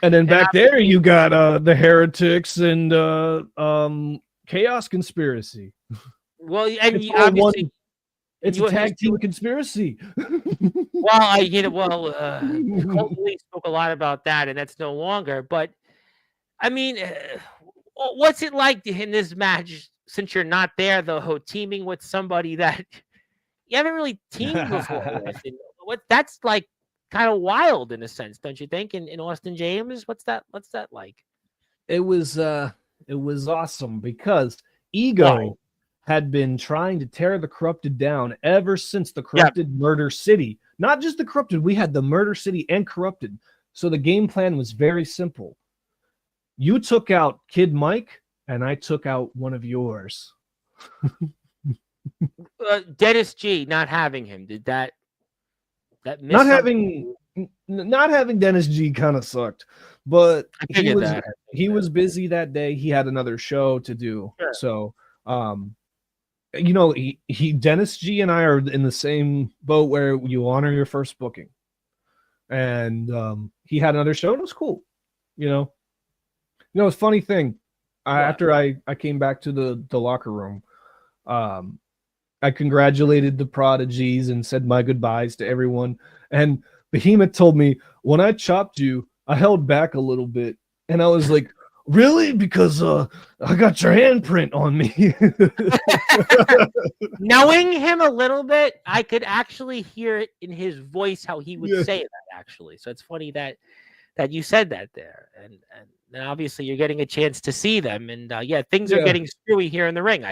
And then back there you got the Heretics and Chaos Conspiracy. Well, and obviously. It's a tag team conspiracy. Well, Colt Lee spoke a lot about that, and that's no longer. But I mean, what's it like in this match since you're not there, though, teaming with somebody that you haven't really teamed before with? That's like kind of wild in a sense, don't you think? In Austin James, what's that like? It was awesome because Ego had been trying to tear the Corrupted down ever since the Corrupted Murder City. Not just the Corrupted, we had the Murder City and Corrupted. So the game plan was very simple. You took out Kid Mike, and I took out one of yours. Dennis G not having him, did that miss Not something? having Dennis G kind of sucked, but I figured that. I he figured was busy that day. He had another show to do. that. Sure. So, he Dennis G and I are in the same boat where you honor your first booking. And he had another show and it was cool. It's a funny thing. After I came back to the locker room, I congratulated the prodigies and said my goodbyes to everyone. And Behemoth told me, when I chopped you, I held back a little bit. And I was like, really? Because I got your handprint on me. Knowing him a little bit, I could actually hear it in his voice how he would say that, actually. So it's funny that you said that there. And obviously you're getting a chance to see them. And things are getting screwy here in the ring.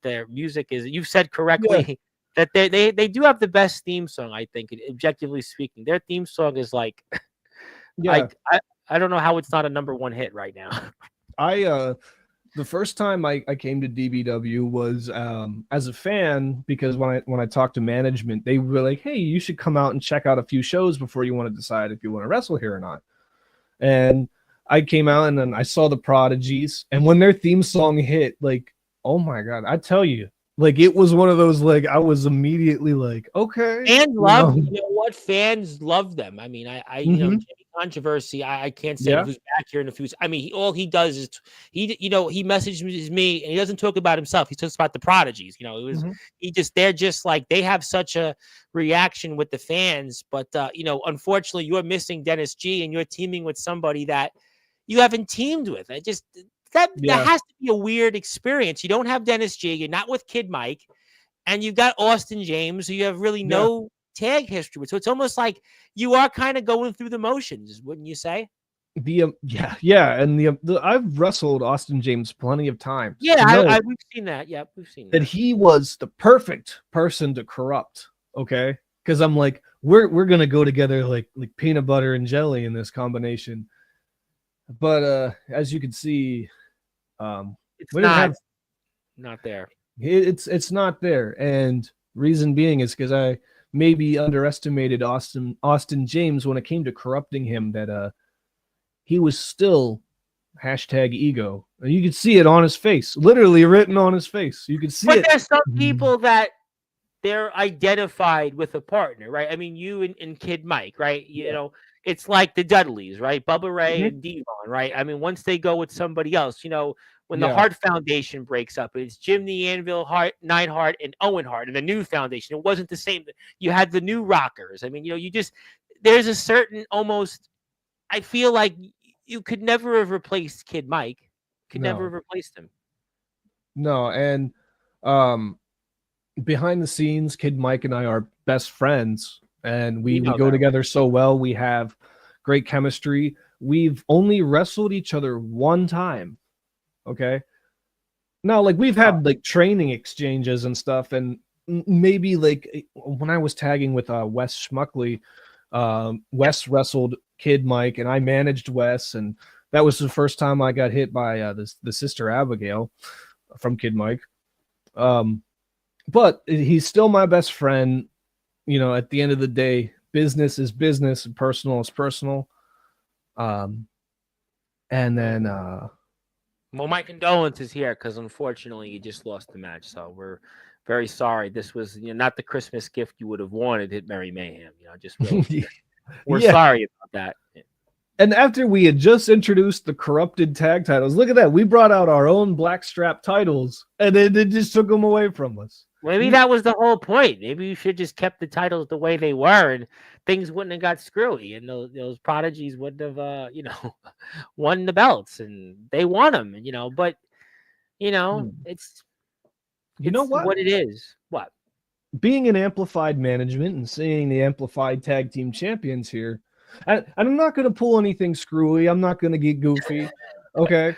Their music is, you've said correctly, that they do have the best theme song, I think, objectively speaking. Their theme song is like, I don't know how it's not a number one hit right now. The first time I came to DBW was as a fan, because when I talked to management, they were like, hey, you should come out and check out a few shows before you want to decide if you want to wrestle here or not. And I came out and then I saw the Prodigies, and when their theme song hit, like, oh my God, I tell you, like, it was one of those, like, I was immediately like, okay. Fans love, you know what? Fans love them. I mean, you know, Controversy. I can't say who's back here in a few. I mean, all he does is he messages me and he doesn't talk about himself. He talks about the Prodigies. You know, it was they're just like, they have such a reaction with the fans. But unfortunately, you're missing Dennis G and you're teaming with somebody that you haven't teamed with. That has to be a weird experience. You don't have Dennis G. You're not with Kid Mike, and you've got Austin James, who you have really no tag history with. So it's almost like you are kind of going through the motions, wouldn't you say? And I've wrestled Austin James plenty of times. Yeah, we've seen that. Yeah, we've seen that. That he was the perfect person to corrupt. Okay, because I'm like, we're gonna go together like peanut butter and jelly in this combination. But as you can see, it's not there. It's not there, and reason being is because I maybe underestimated Austin James when it came to corrupting him. That he was still #ego. And you could see it on his face, literally written on his face. You could see it. But there's some people that they're identified with a partner, right? I mean, you and Kid Mike, right? You know, it's like the Dudleys, right? Bubba Ray and Devon, right? I mean, once they go with somebody else, when the Hart Foundation breaks up, it's Jim the Anvil, Neidhart, and Owen Hart, and the new foundation. It wasn't the same. You had the new Rockers. I mean, there's a certain almost, I feel like you could never have replaced Kid Mike. Never have replaced him. No, and behind the scenes, Kid Mike and I are best friends, and we go together so well. We have great chemistry. We've only wrestled each other one time. Okay. Now, like, we've had like training exchanges and stuff, and maybe like when I was tagging with Wes Schmuckley, Wes wrestled Kid Mike and I managed Wes, and that was the first time I got hit by the sister Abigail from Kid Mike. But he's still my best friend. At the end of the day, business is business and personal is personal. And then well, my condolences here, because unfortunately you just lost the match. So we're very sorry. This was not the Christmas gift you would have wanted at Merry Mayhem. Just really, we're sorry about that. And after we had just introduced the corrupted tag titles, look at that. We brought out our own blackstrap titles, and then they just took them away from us. Maybe that was the whole point. Maybe you should just kept the titles the way they were, and things wouldn't have got screwy, and those prodigies wouldn't have, won the belts, and they won them, But it's what it is. What? Being an Amplified management and seeing the Amplified tag team champions here, and I'm not going to pull anything screwy. I'm not going to get goofy. Okay,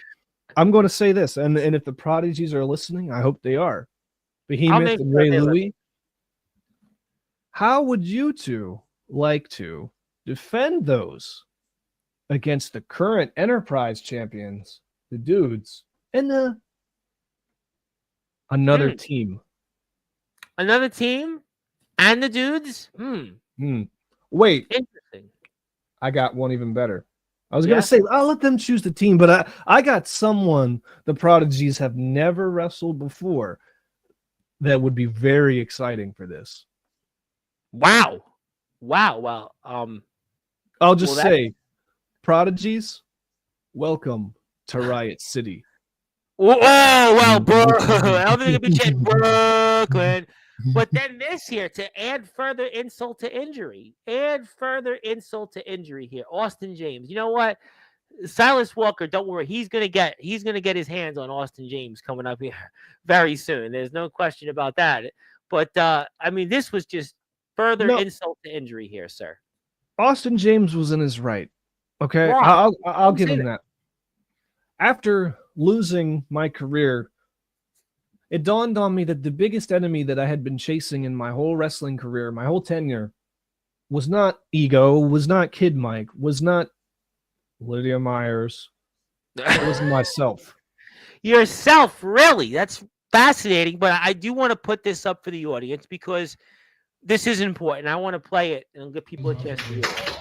I'm going to say this, and if the prodigies are listening, I hope they are. Behemoth and Ray Louie, how would you two like to defend those against the current Enterprise champions, the Dudes, and another team? Another team and the dudes? Wait, Interesting. I got one even better. I was Yeah? gonna say I'll let them choose the team, but I got someone the Prodigies have never wrestled before that would be very exciting for this. Wow. Wow. Well, I'll just Well, say, Prodigies, welcome to Riot City. well, everything can be changed, Brooklyn. But then this here, to add further insult to injury, here. Austin James. You know what? Silas Walker, don't worry. He's gonna get his hands on Austin James coming up here very soon. There's no question about that. But I mean, this was just further No, insult to injury here, sir. Austin James was in his right. Okay, Why? I'll give him that. that. After losing my career, it dawned on me that the biggest enemy that I had been chasing in my whole wrestling career, my whole tenure, was not ego, was not Kid Mike, was not Lydia Myers. It was myself. Yourself, really? That's fascinating. But I do want to put this up for the audience because this is important. I want to play it and give people a chance to hear it.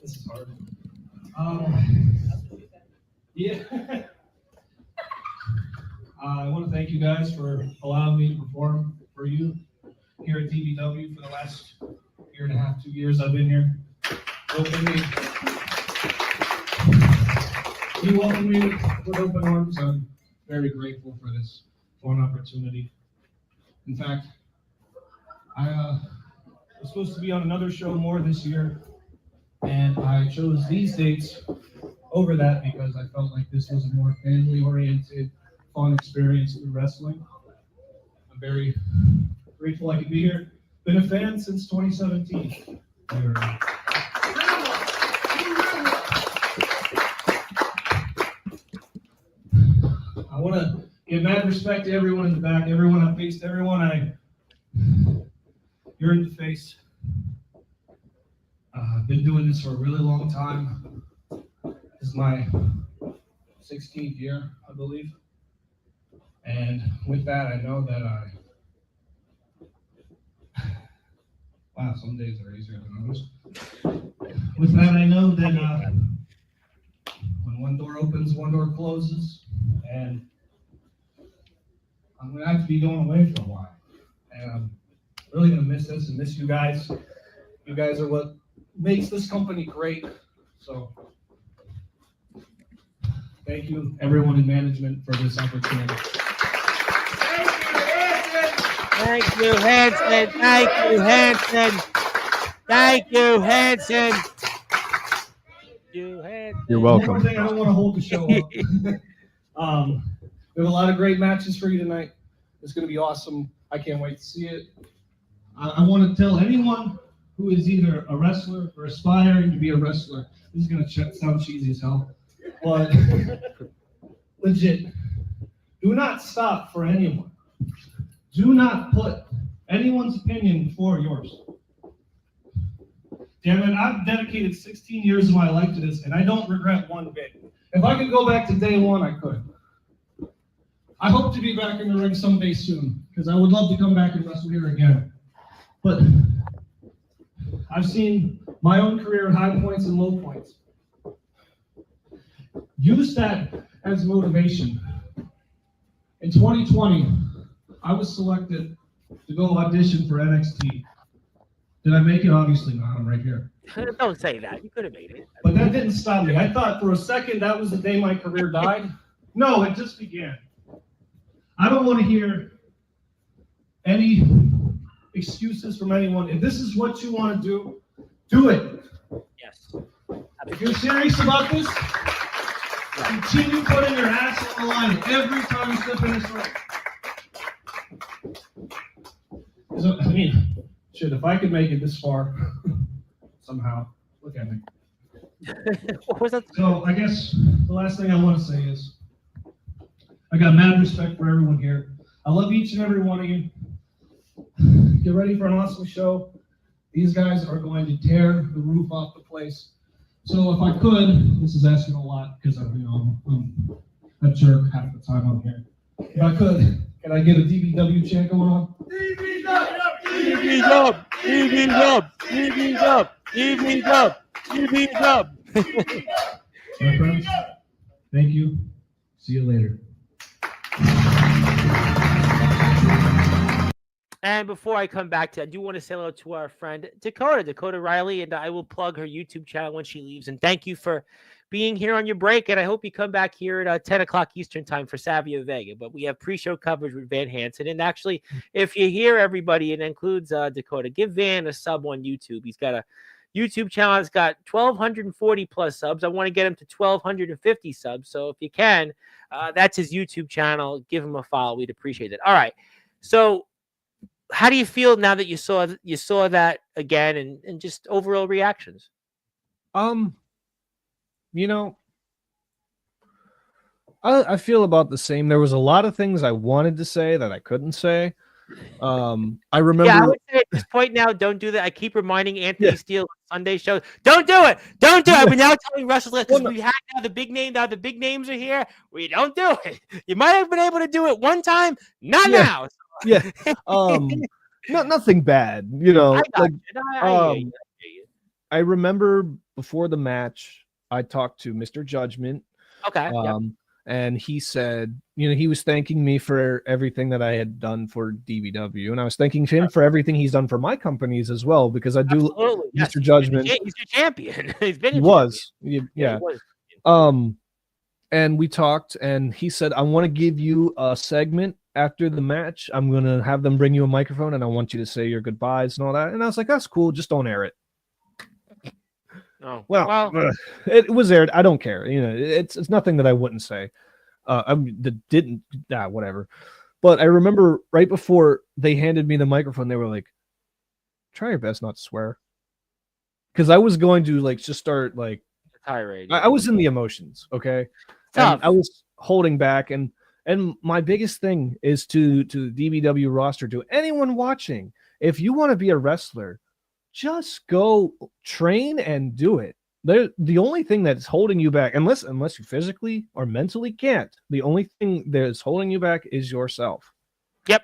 This is hard. Yeah. I want to thank you guys for allowing me to perform for you here at TBW for the last year and a half, 2 years I've been here. You welcomed me with open arms. I'm very grateful for this fun opportunity. In fact, I was supposed to be on another show more this year, and I chose these dates over that because I felt like this was a more family-oriented, fun experience through wrestling. I'm very grateful I could be here. Been a fan since 2017. I want to give mad respect to everyone in the back, everyone I faced, you're in the face. I've been doing this for a really long time. This is my 16th year, I believe. And with that, I know that wow, some days are easier than others. With that, I know that when one door opens, one door closes, and I'm going to have to be going away for a while. And I'm really going to miss this and miss you guys. You guys are what makes this company great. So thank you, everyone in management, for this opportunity. Thank you, Hanson. Thank you, Hanson. Thank you, Hanson. You're One welcome. more thing, I don't want to hold the show up. We have a lot of great matches for you tonight. It's going to be awesome. I can't wait to see it. I want to tell anyone who is either a wrestler or aspiring to be a wrestler, this is going to sound cheesy as hell, but legit, do not stop for anyone. Do not put anyone's opinion before yours. Damn it, I've dedicated 16 years of my life to this, and I don't regret one bit. If I could go back to day one, I could. I hope to be back in the ring someday soon, because I would love to come back and wrestle here again. But I've seen my own career at high points and low points. Use that as motivation. In 2020, I was selected to go audition for NXT. Did I make it? Obviously not. I'm right here. Don't say that. You could have made it. But that didn't stop me. I thought for a second that was the day my career died. No, it just began. I don't want to hear any excuses from anyone. If this is what you want to do, do it. Yes. If you're serious about this, continue putting your ass on the line every time you step in this ring. So, I mean, shit, if I could make it this far, somehow, look at me. What was that? So I guess the last thing I want to say is, I got mad respect for everyone here. I love each and every one of you. Get ready for an awesome show. These guys are going to tear the roof off the place. So if I could, this is asking a lot because I'm a jerk half the time I'm here. If I could, can I get a DBW chant going on? DB's up! DB's up! DB's up! DB's up! DB's up! DB's up! My friends, thank you. See you later. And before I come back to, I do want to say hello to our friend Dakota Riley, and I will plug her YouTube channel when she leaves. And thank you for being here on your break. And I hope you come back here at 10 o'clock Eastern time for Savio Vega. But we have pre-show coverage with Van Hanson. And actually, if you hear everybody, and it includes Dakota, give Van a sub on YouTube. He's got a YouTube channel that's got 1,240 plus subs. I want to get him to 1,250 subs. So if you can, that's his YouTube channel. Give him a follow. We'd appreciate it. All right. So how do you feel now that you saw that again, and just overall reactions? You know, I feel about the same. There was a lot of things I wanted to say that I couldn't say. I remember. Yeah, I would say at this point now, don't do that. I keep reminding Anthony Steele on Sunday shows, don't do it. Don't do it. We're now telling wrestlers because we had now the big name. Now the big names are here. We don't do it. You might have been able to do it one time, not now. Yeah. Nothing bad. You know. I remember before the match, I talked to Mr. Judgment. Okay. And he said, you know, he was thanking me for everything that I had done for DBW, and I was thanking him for everything he's done for my companies as well, because I do. Mr. Judgment. He's a champion. He was. Yeah. He was. And we talked, and he said, I want to give you a segment after the match. I'm going to have them bring you a microphone, and I want you to say your goodbyes and all that. And I was like, that's cool. Just don't air it. Oh, well, it was aired. I don't care. You know, it's nothing that I wouldn't say. Whatever. But I remember right before they handed me the microphone, they were like, try your best not to swear. Because I was going to just start tirade. I was in the emotions, okay? And I was holding back, and my biggest thing is to the DBW roster, to anyone watching, if you want to be a wrestler, just go train and do it. The only thing that's holding you back, unless you physically or mentally can't, the only thing that's holding you back is yourself. Yep.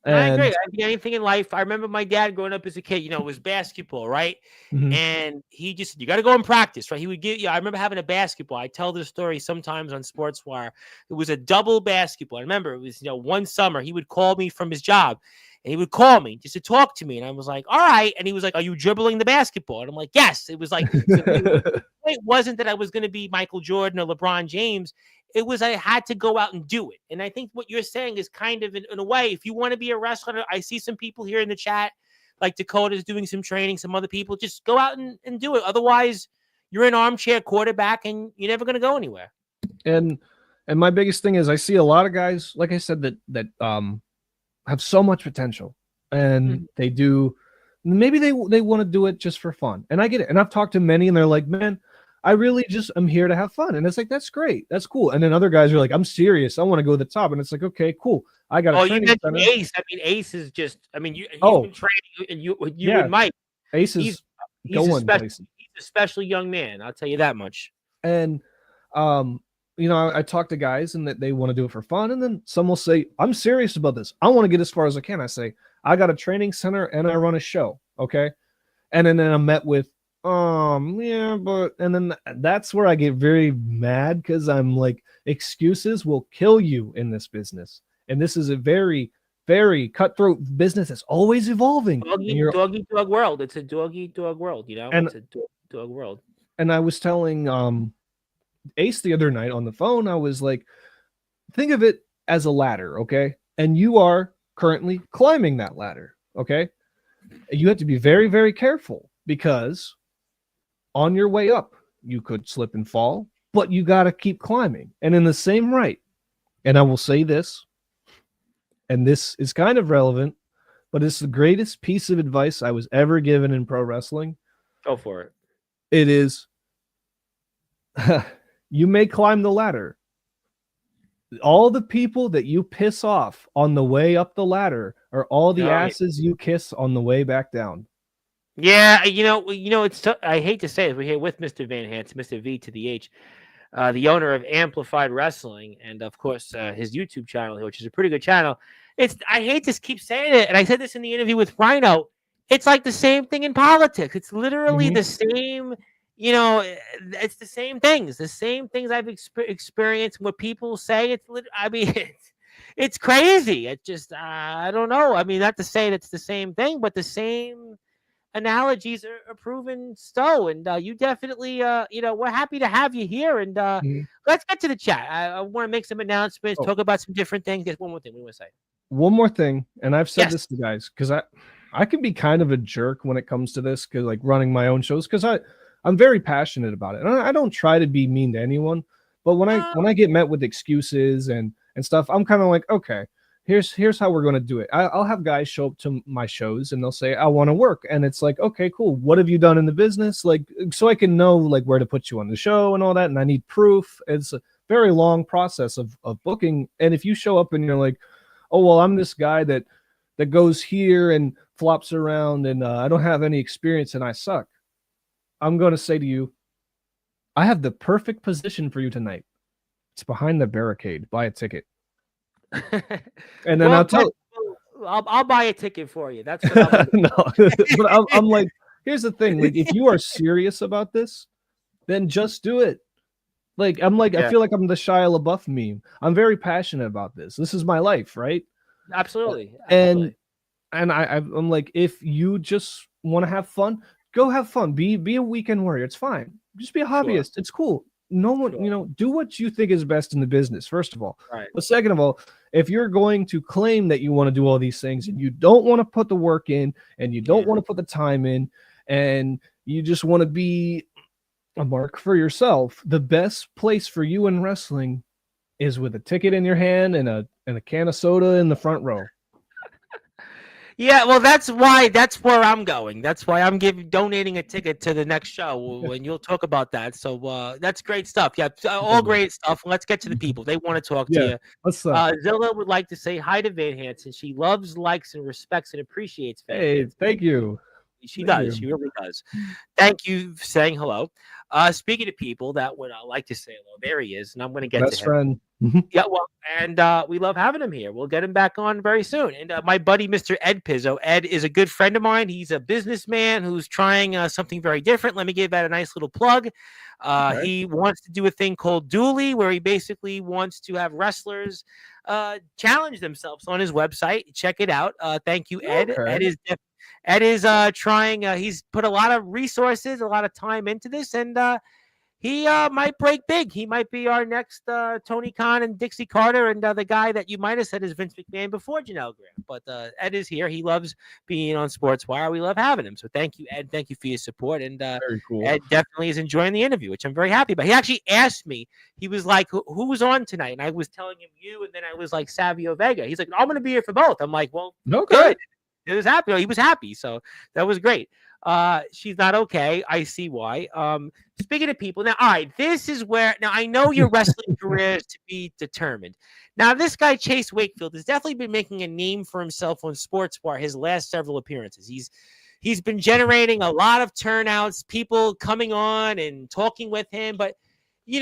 And I agree. I think anything in life. I remember my dad growing up as a kid, it was basketball, right? Mhm. And he just, you got to go and practice, right? He would give you, I remember having a basketball. I tell this story sometimes on Sportswire. It was a double basketball. I remember it was, one summer he would call me from his job. And he would call me just to talk to me. And I was like, all right. And he was like, are you dribbling the basketball? And I'm like, yes. It was like, it wasn't that I was going to be Michael Jordan or LeBron James. It was I had to go out and do it. And I think what you're saying is kind of in a way, if you want to be a wrestler, I see some people here in the chat, like Dakota's doing some training, some other people, just go out and do it. Otherwise, you're an armchair quarterback and you're never going to go anywhere. And my biggest thing is I see a lot of guys, like I said, that have so much potential, and they do. Maybe they want to do it just for fun, and I get it. And I've talked to many, and they're like, "Man, I really just am here to have fun," and it's like, "That's great, that's cool." And then other guys are like, "I'm serious, I want to go to the top," and it's like, "Okay, cool, I got." You mentioned Ace. I mean, Ace is just. I mean, he's been training, and you and Mike. Ace is going places. He's a special young man. I'll tell you that much. And I talk to guys and that they want to do it for fun. And then some will say, I'm serious about this. I want to get as far as I can. I say, I got a training center and I run a show. Okay. And then I'm met with, and then that's where I get very mad, because I'm like, excuses will kill you in this business. And this is a very, very cutthroat business that's always evolving. Dog world. It's a dog world, And, it's a dog world. And I was telling, Ace the other night on the phone, I was like, think of it as a ladder, okay? And you are currently climbing that ladder, okay? You have to be very, very careful, because on your way up, you could slip and fall, but you got to keep climbing. And in the same right, and I will say this, and this is kind of relevant, but it's the greatest piece of advice I was ever given in pro wrestling. Go for it. It is... You may climb the ladder. All the people that you piss off on the way up the ladder are all the asses you kiss on the way back down. Yeah, it's. I hate to say it, we're here with Mr. Van Hansen, Mr. V to the H, the owner of Amplified Wrestling, and of course his YouTube channel, which is a pretty good channel. I hate to keep saying it, and I said this in the interview with Rhino. It's like the same thing in politics. It's literally Mhm. the same. It's the same things I've experienced. What people say, I mean, it's crazy. It's just I don't know. I mean, not to say it's the same thing, but the same analogies are proven so. And you definitely, we're happy to have you here. And Mhm. let's get to the chat. I want to make some announcements, Oh, talk about some different things. There's one more thing we want to say. one more thing, and I've said Yes. this to guys because I can be kind of a jerk when it comes to this, because like running my own shows, because I'm very passionate about it, and I don't try to be mean to anyone. But when I get met with excuses and stuff, I'm kind of like, okay, here's how we're going to do it. I'll have guys show up to my shows and they'll say, I want to work, and it's like, okay, cool. What have you done in the business, like, so I can know like where to put you on the show and all that. And I need proof. It's a very long process of booking. And if you show up and you're like, oh well, I'm this guy that goes here and flops around, and I don't have any experience and I suck, I'm going to say to you, I have the perfect position for you tonight. It's behind the barricade. Buy a ticket. And then Well, I'll tell. I'll buy a ticket for you. That's what I'm gonna do. No, but I'm like, here's the thing. Like, if you are serious about this, then just do it. Like, I'm like, I Yeah. feel like I'm the Shia LaBeouf meme. I'm very passionate about this. This is my life, right? Absolutely. And I'm like, if you just want to have fun, go have fun. Be a weekend warrior. It's fine. Just be a Sure. hobbyist. It's cool. No one, Sure. do what you think is best in the business, first of all. Right. But second of all, if you're going to claim that you want to do all these things and you don't want to put the work in and you don't Yeah. want to put the time in and you just want to be a mark for yourself, the best place for you in wrestling is with a ticket in your hand and a can of soda in the front row. Yeah, well, that's where I'm going. That's why I'm donating a ticket to the next show, and you'll talk about that. So that's great stuff. Yeah, all great stuff. Let's get to the people. They want to talk to Yeah. you. Let's Zilla would like to say hi to Van Hansen. She loves, likes, and respects and appreciates Van Hey, Hansen. thank you. She Thank does. you. She really does. Thank you for saying hello. Speaking of people that would like to say hello, there he is, and I'm going to get Best to him. friend. Yeah, well, and we love having him here. We'll get him back on very soon. And my buddy, Mr. Ed Pizzo. Ed is a good friend of mine. He's a businessman who's trying something very different. Let me give that a nice little plug. Okay. He wants to do a thing called Dually, where he basically wants to have wrestlers challenge themselves on his website. Check it out. Thank you, Ed. Okay. Ed is trying. He's put a lot of resources, a lot of time into this, and he might break big. He might be our next Tony Khan and Dixie Carter, and the guy that you might have said is Vince McMahon before Janelle Graham. But Ed is here. He loves being on Sportswire. We love having him. So thank you, Ed. Thank you for your support. And Very cool. Ed definitely is enjoying the interview, which I'm very happy about. He actually asked me. He was like, "Who was on tonight?" And I was telling him you, and then I was like Savio Vega. He's like, "I'm going to be here for both." I'm like, "Well, Okay. good." He was happy. He was happy. So that was great. She's not okay. I see why. Speaking of people, now, all right, this is where, now I know your wrestling career is to be determined. Now, this guy, Chase Wakefield, has definitely been making a name for himself on Sportswire his last several appearances. He's been generating a lot of turnouts, people coming on and talking with him, but you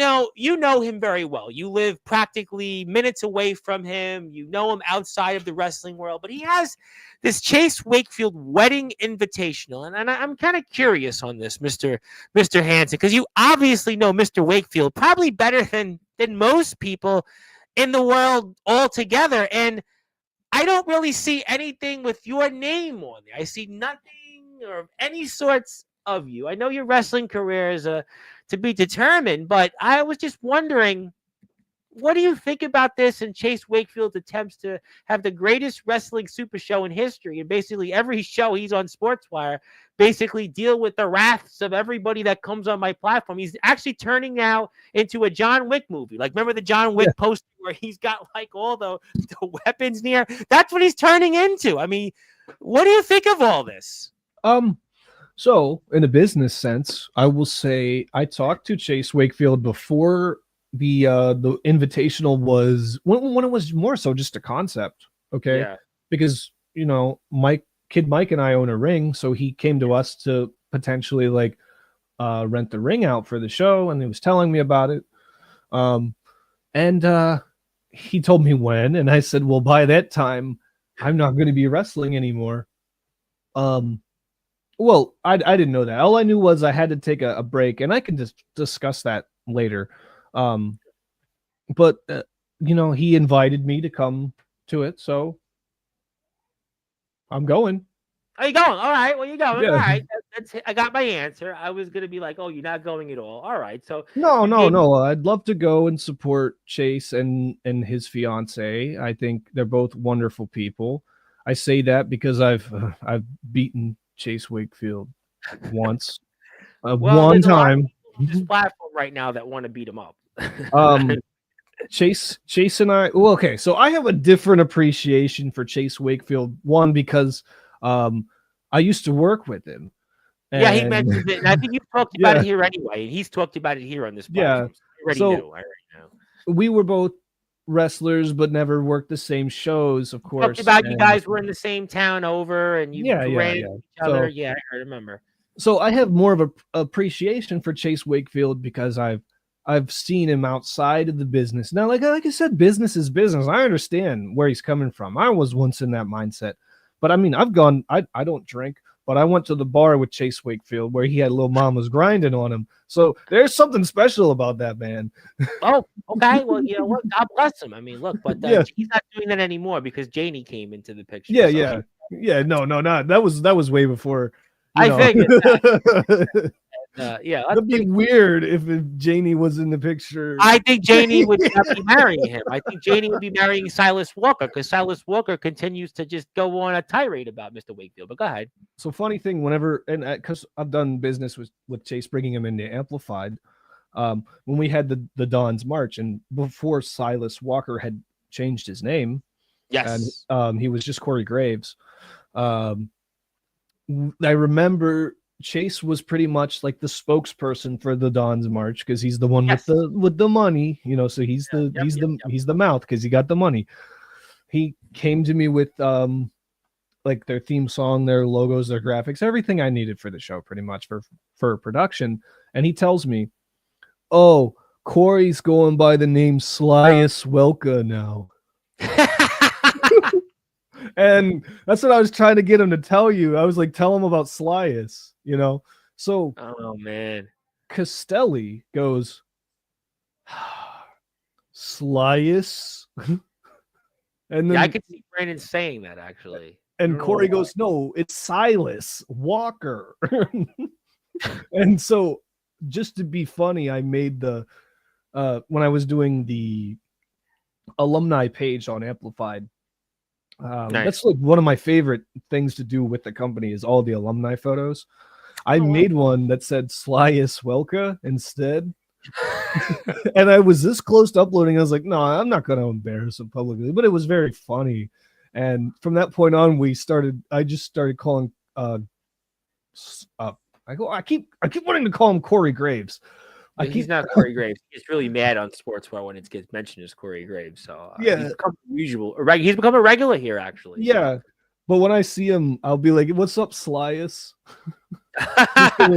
know him very well. You live practically minutes away from him. You know him outside of the wrestling world, but he has this Chase Wakefield Wedding Invitational. And I'm kind of curious on this, Mr. Hansen, because you obviously know Mr. Wakefield probably better than most people in the world altogether. And I don't really see anything with your name on there. I see nothing or any sorts of you. I know your wrestling career is to be determined, but I was just wondering, what do you think about this and Chase Wakefield's attempts to have the greatest wrestling super show in history? And basically every show he's on Sportswire basically deal with the wraths of everybody that comes on my platform. He's actually turning now into a John Wick movie. Like, remember the John Wick poster where he's got like all the weapons near? That's what he's turning into. I mean, what do you think of all this? So in a business sense, I will say I talked to Chase Wakefield before the invitational was when it was more so just a concept. Okay. Yeah. Because Mike Kid Mike and I own a ring, so he came to us to potentially like rent the ring out for the show, and he was telling me about it. And he told me when, and I said, well, by that time, I'm not going to be wrestling anymore. Well, I didn't know that. All I knew was I had to take a break, and I can just discuss that later. But he invited me to come to it, so I'm going. Are you going? All right. Well, you're going. Yeah. All right. I got my answer. I was going to be like, oh, you're not going at all. All right. So No. I'd love to go and support Chase and his fiance. I think they're both wonderful people. I say that because I've beaten Chase Wakefield once, one time. This platform right now that want to beat him up. Chase and I. Well, okay. So I have a different appreciation for Chase Wakefield. One, because I used to work with him. Yeah, he mentioned it, and I think you've talked about it here anyway. And he's talked about it here on this platform. Yeah, So I already know. We were both wrestlers, but never worked the same shows. Of course, talked about you guys were in the same town over, and you ran into each other. Yeah, I remember. So I have more of a appreciation for Chase Wakefield because I've seen him outside of the business. Now, like I said, business is business. I understand where he's coming from. I was once in that mindset. But I mean, I don't drink, but I went to the bar with Chase Wakefield where he had Lil Mama's grinding on him. So there's something special about that man. Oh, okay. Well, you know what? God bless him. I mean, look, but he's not doing that anymore because Janie came into the picture. Yeah. No, not that was way before. I figured that. It'd be weird if Janie was in the picture. I think Janie would not be marrying him. I think Janie would be marrying Silas Walker because Silas Walker continues to just go on a tirade about Mr. Wakefield. But go ahead. So funny thing, whenever because I've done business with Chase, bringing him into Amplified, when we had the Don's March, and before Silas Walker had changed his name, yes, and he was just Corey Graves. I remember Chase was pretty much like the spokesperson for the Don's March because he's the one with the money, so he's the mouth because he got the money. He came to me with like their theme song, their logos, their graphics, everything I needed for the show pretty much for production. And he tells me, "Oh, Corey's going by the name Slyus Welka now." And that's what I was trying to get him to tell you. I was like, tell him about Slyus, So, oh man, Castelli goes, Slyus, and then I could see Brandon saying that actually. And Corey goes, no, it's Silas Walker. And so, just to be funny, I made when I was doing the alumni page on Amplified. Nice. That's like one of my favorite things to do with the company is all the alumni photos. I made one that said Slyus Welka instead. And I was this close to uploading. I was like, no, I'm not going to embarrass him publicly, but it was very funny. And from that point on, I just started calling, I keep wanting to call him Corey Graves. He's not Corey Graves. He's really mad on Sportzwire when it gets mentioned as Corey Graves. So he's become he's become a regular here, actually. Yeah, so. But when I see him, I'll be like, "What's up, Slyus?" At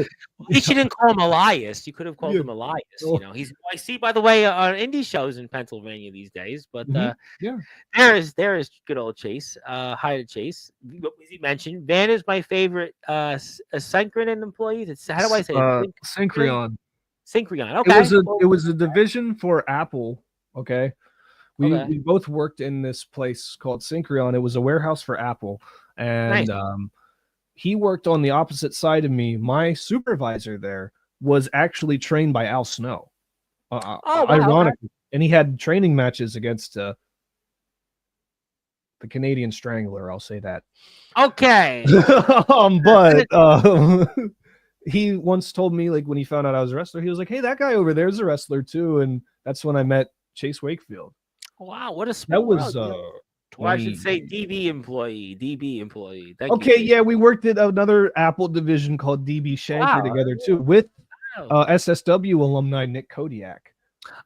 least you didn't call him Elias. You could have called him Elias. I see, by the way, on indie shows in Pennsylvania these days. But there is good old Chase. Hi to Chase. As he mentioned, Van is my favorite Synchron employee. How do I say it? Synchron. Synchron. Okay. It was a division for Apple. Okay. We both worked in this place called Synchron. It was a warehouse for Apple. And he worked on the opposite side of me. My supervisor there was actually trained by Al Snow. Ironically. And he had training matches against the Canadian Strangler. I'll say that. Okay. But he once told me, like, when he found out I was a wrestler, he was like, "Hey, that guy over there is a wrestler too." And that's when I met Chase Wakefield. Wow, what a small world. I should say DB employee. Thank you, yeah, we worked at another Apple division called DB Shanker together too with SSW alumni Nick Kodiak.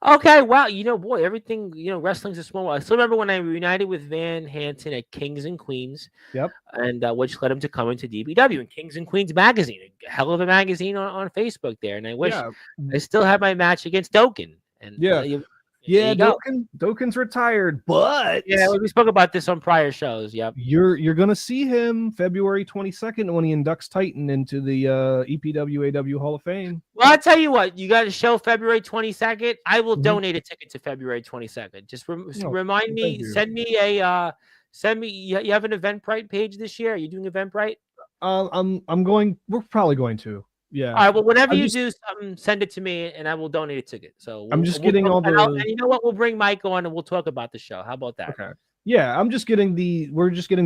Okay, wow. Boy, everything, wrestling's a small world. I still remember when I reunited with Van Hansen at Kings and Queens, Yep. and which led him to come into DBW and Kings and Queens magazine, a hell of a magazine on Facebook there. And I wish Yeah. I still had my match against Doken. And Yeah. there Yeah. you go. Doken's retired, but Yeah, we spoke about this on prior shows. Yep. you're gonna see him February 22nd when he inducts Titan into the EPWAW Hall of Fame. Well, I'll tell you what, you got a show February 22nd. I will Mhm. donate a ticket to February 22nd. Just Oh, remind thank me, you. send me, you have an Eventbrite page this year? Are you doing Eventbrite? I'm going. We're probably going to. Yeah. All right. Well, whenever I'm you just do something, send it to me, and I will donate a ticket. So I'm just getting all and the. you know what? We'll bring Mike on, and we'll talk about the show. How about that? Okay. Yeah, we're just getting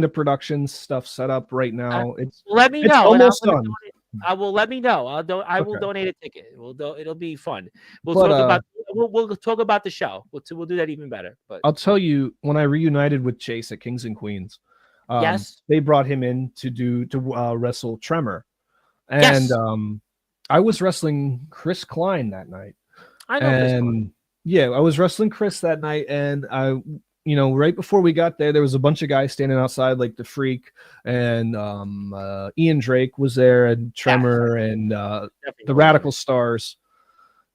the production stuff set up right now. Let me It's know. and almost done. I will let me know. I will Okay. donate a ticket. It'll be fun. We'll But, talk about we'll talk about the show. We'll do that even better. But I'll tell you, when I reunited with Chase at Kings and Queens, yes, they brought him in to wrestle Tremor, and yes, I was wrestling Chris Klein that night. I know. Chris Paul. And yeah, I was wrestling Chris that night, and right before we got there was a bunch of guys standing outside, like the Freak, and Ian Drake was there, and Tremor, and the Radical Stars.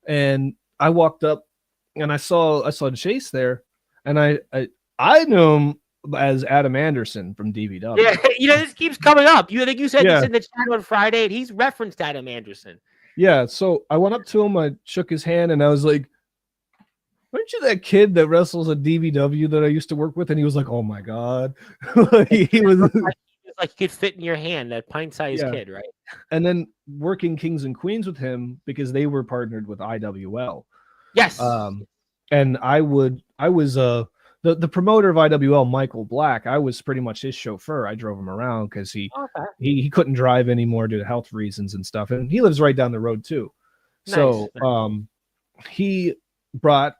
And I walked up, and I saw Chase there, and I knew him as Adam Anderson from DVW. Yeah, this keeps coming up. I think you said Yeah. this in the chat on Friday, and he's referenced Adam Anderson. Yeah, so I went up to him, I shook his hand, and I was like, "Aren't you that kid that wrestles at DVW that I used to work with?" And he was like, "Oh my god." He was like he could fit in your hand, that pint-sized kid, right? And then working Kings and Queens with him, because they were partnered with IWL. Yes. And I was the promoter of IWL, Michael Black. I was pretty much his chauffeur. I drove him around because he couldn't drive anymore due to health reasons and stuff. And he lives right down the road too. Nice. So he brought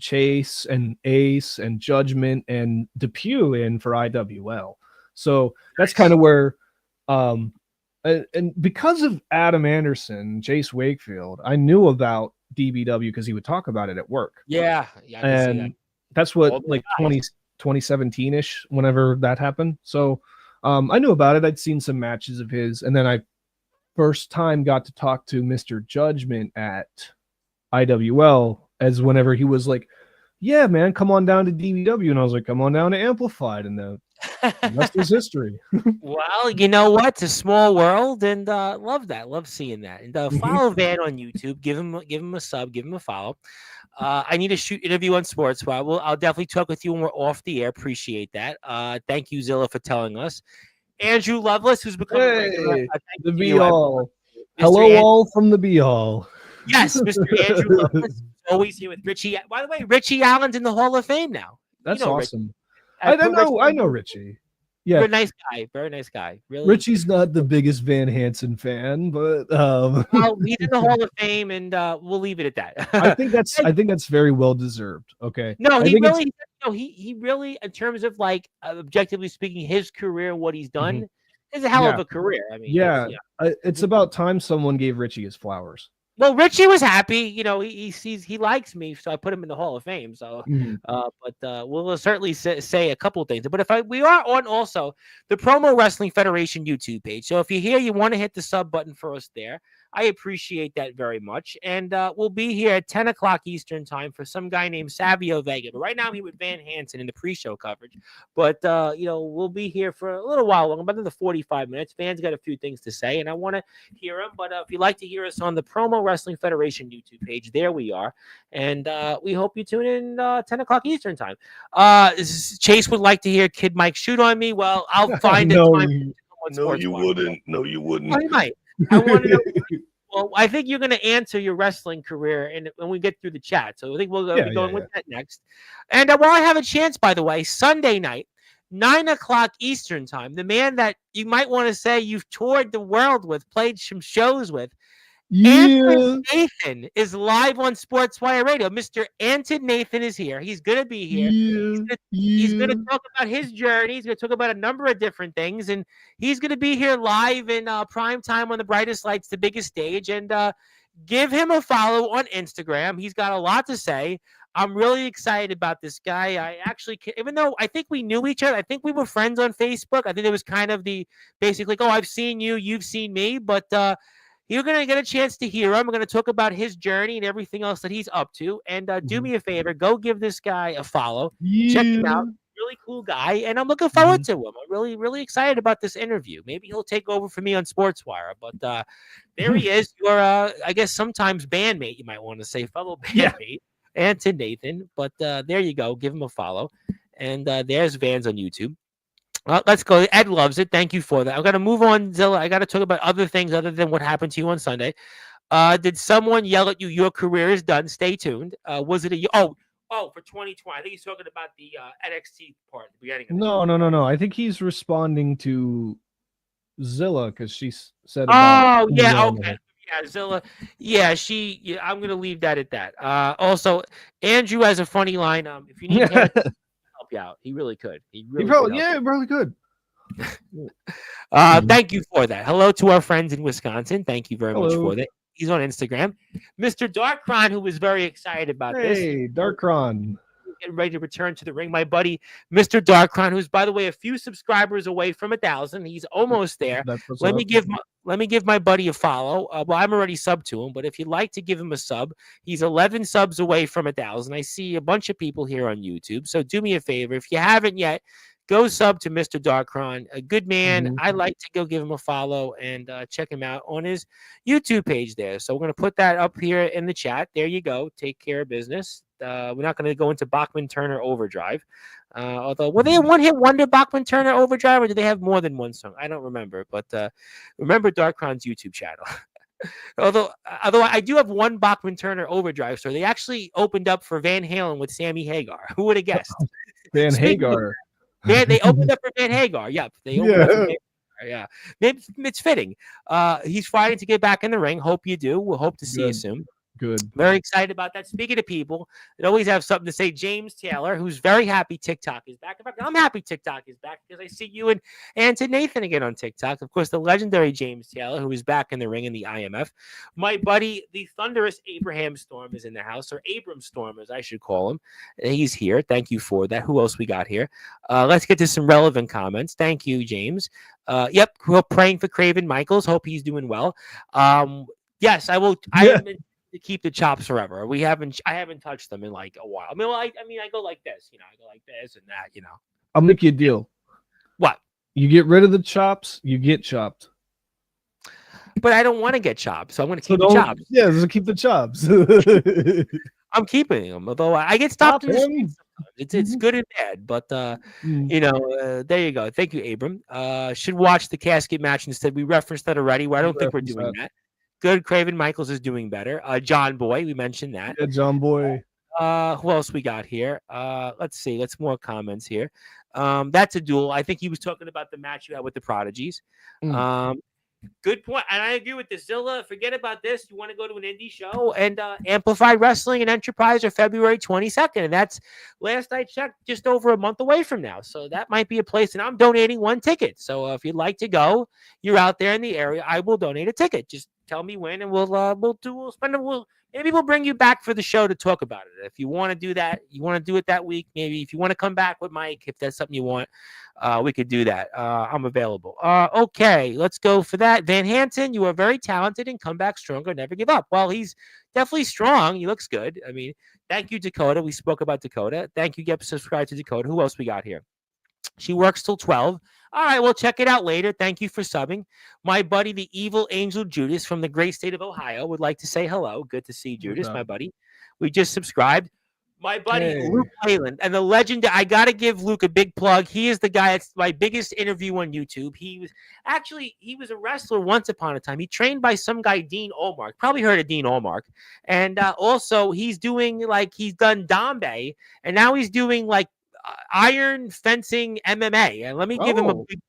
Chase and Ace and Judgment and Depew in for IWL. So that's kind of where and because of Adam Anderson, Chase Wakefield, I knew about DBW because he would talk about it at work. Yeah, I can see that. That's what, like 2017-ish, whenever that happened. So I knew about it. I'd seen some matches of his, and then I first time got to talk to Mr. Judgment at IWL, as whenever he was like, "Yeah, man, come on down to DBW," and I was like, "Come on down to Amplified," and the rest is history. Well, you know what? It's a small world, and love that. Love seeing that. And follow Van on YouTube. Give him a sub. Give him a follow. I need a shoot interview on Sportzwire. I'll definitely talk with you when we're off the air. Appreciate that. Thank you, Zilla, for telling us. Andrew Lovelace, who's become a regular, the Be All. Hello, all from the Be All. Yes, Mr. Andrew Lovelace, always here with Richie. By the way, Richie Allen's in the Hall of Fame now. That's awesome. I know Richie. Yeah, you're a nice guy. Very nice guy. Really. Richie's not the biggest Van Hansen fan, but well, he's in the Hall of Fame, and we'll leave it at that. I think that's very well deserved. Okay. No, he really, in terms of like objectively speaking, his career, what he's done, is a hell of a career. I mean, it's about time someone gave Richie his flowers. Well, Richie was happy. He likes me, so I put him in the Hall of Fame. So, but we'll certainly say a couple of things. But we are on also the Promo Wrestling Federation YouTube page. So if you're here, you want to hit the sub button for us there. I appreciate that very much. And we'll be here at 10 o'clock Eastern time for some guy named Savio Vega. But right now I'm here with Van Hansen in the pre-show coverage. But, we'll be here for a little while longer, about another 45 minutes. Van's got a few things to say, and I want to hear him. But if you'd like to hear us on the Promo Wrestling Federation YouTube page, there we are. And we hope you tune in 10 o'clock Eastern time. Chase would like to hear Kid Mike shoot on me. Well, I'll find it. No, you wouldn't. No, you wouldn't. I might. I want to know. Well, I think you're going to answer your wrestling career and when we get through the chat. So I think we'll be going with that next. And while I have a chance, by the way, Sunday night, 9 o'clock Eastern time, the man that you might want to say you've toured the world with, played some shows with, Anton Nathan is live on Sportswire Radio. Mr. Anton Nathan is here. He's going to be here. He's going to talk about his journey. He's going to talk about a number of different things. And he's going to be here live in prime time on the brightest lights, the biggest stage. And Give him a follow on Instagram. He's got a lot to say. I'm really excited about this guy. I actually, even though I think we knew each other, I think we were friends on Facebook. I think it was kind of the basically, oh, I've seen you, you've seen me, but you're going to get a chance to hear him. We're going to talk about his journey and everything else that he's up to. And do me a favor, go give this guy a follow. Check him out. Really cool guy, and I'm looking forward to him. I'm really, really excited about this interview. Maybe he'll take over for me on Sportswire, but there he is. Your, I guess sometimes bandmate, you might want to say, fellow bandmate, Anton Nathan. But there you go. Give him a follow. And there's Vans on YouTube. Let's go. Ed loves it. Thank you for that. I'm going to move on, Zilla. I got to talk about other things other than what happened to you on Sunday. Did someone yell at you, your career is done? Stay tuned. Was it for 2020. I think he's talking about the NXT part at the beginning. No. I think he's responding to Zilla because she said about. Oh, yeah. Okay. Yeah, Zilla. Yeah, I'm going to leave that at that. Also, Andrew has a funny line. If you need help you out, he really could. He really could. Thank you for that. Hello to our friends in Wisconsin. Thank you very much for that. He's on Instagram. Mr. Darkron, who was very excited about this. Hey, Darkron. Getting ready to return to the ring. My buddy, Mr. Darkron, who's, by the way, a few subscribers away from 1,000. He's almost there. Let me give my buddy a follow. Well, I'm already subbed to him, but if you'd like to give him a sub, he's 11 subs away from 1,000. I see a bunch of people here on YouTube. So do me a favor. If you haven't yet, go sub to Mr. Darkron, a good man. I'd like to go give him a follow and check him out on his YouTube page there. So we're going to put that up here in the chat. There you go. Take care of business. We're not going to go into Bachman Turner Overdrive. Although, were they a one-hit wonder, Bachman Turner Overdrive, or did they have more than one song? I don't remember. But remember Darkron's YouTube channel. Although I do have one Bachman Turner Overdrive story. They actually opened up for Van Halen with Sammy Hagar. Who would have guessed? Van Hagar. They opened up for Van Hagar. Yep. They opened up for Van Hagar. Yeah. It's fitting. He's fighting to get back in the ring. Hope you do. We'll hope to see you soon. Good. Very excited about that. Speaking of people that always have something to say, James Taylor, who's very happy TikTok is back. In fact, I'm happy TikTok is back because I see you and Anton Nathan again on TikTok. Of course, the legendary James Taylor, who is back in the ring in the IMF. My buddy, the thunderous Abraham Storm, is in the house, or Abram Storm, as I should call him. He's here. Thank you for that. Who else we got here? Let's get to some relevant comments. Thank you, James. Yep, we're praying for Craven Michaels. Hope he's doing well. Yes, I will. To keep the chops forever. I haven't touched them in like a while. I go like this, I go like this and that, I'll make you a deal. What? You get rid of the chops, you get chopped. But I don't want to get chopped, so I'm going to keep the chops. Yeah, just keep the chops. I'm keeping them, although I get stopped in the streets sometimes. It's good and bad, but there you go. Thank you, Abram. Should watch the casket match instead. We referenced that already. Well, I don't think we're doing that. Good. Craven Michaels is doing better. John Boy, we mentioned that. Yeah, John Boy. Who else we got here? Let's see. Let's more comments here. That's a duel. I think he was talking about the match you had with the Prodigies. Good point. And I agree with this. Zilla, forget about this. You want to go to an indie show, and Amplified Wrestling and Enterprise are February 22nd. And that's, last I checked, just over a month away from now. So that might be a place. And I'm donating one ticket. So if you'd like to go, you're out there in the area, I will donate a ticket. Just tell me when, and maybe we'll bring you back for the show to talk about it. If you want to do that, you want to do it that week. Maybe if you want to come back with Mike, if that's something you want, we could do that. I'm available. Okay, let's go for that. Van Hanson, you are very talented and come back stronger. Never give up. Well, he's definitely strong. He looks good. I mean, thank you, Dakota. We spoke about Dakota. Thank you. Get subscribed to Dakota. Who else we got here? She works till 12. All right, we'll check it out later. Thank you for subbing. My buddy, the evil angel Judas from the great state of Ohio, would like to say hello. Good to see Judas, my buddy. We just subscribed. My buddy, Luke Whalen, and the legend. I got to give Luke a big plug. He is the guy that's my biggest interview on YouTube. He was a wrestler once upon a time. He trained by some guy, Dean Olmark. Probably heard of Dean Olmark. And also, he's doing he's done Dambe, and now he's doing iron fencing MMA. And let me give him a big,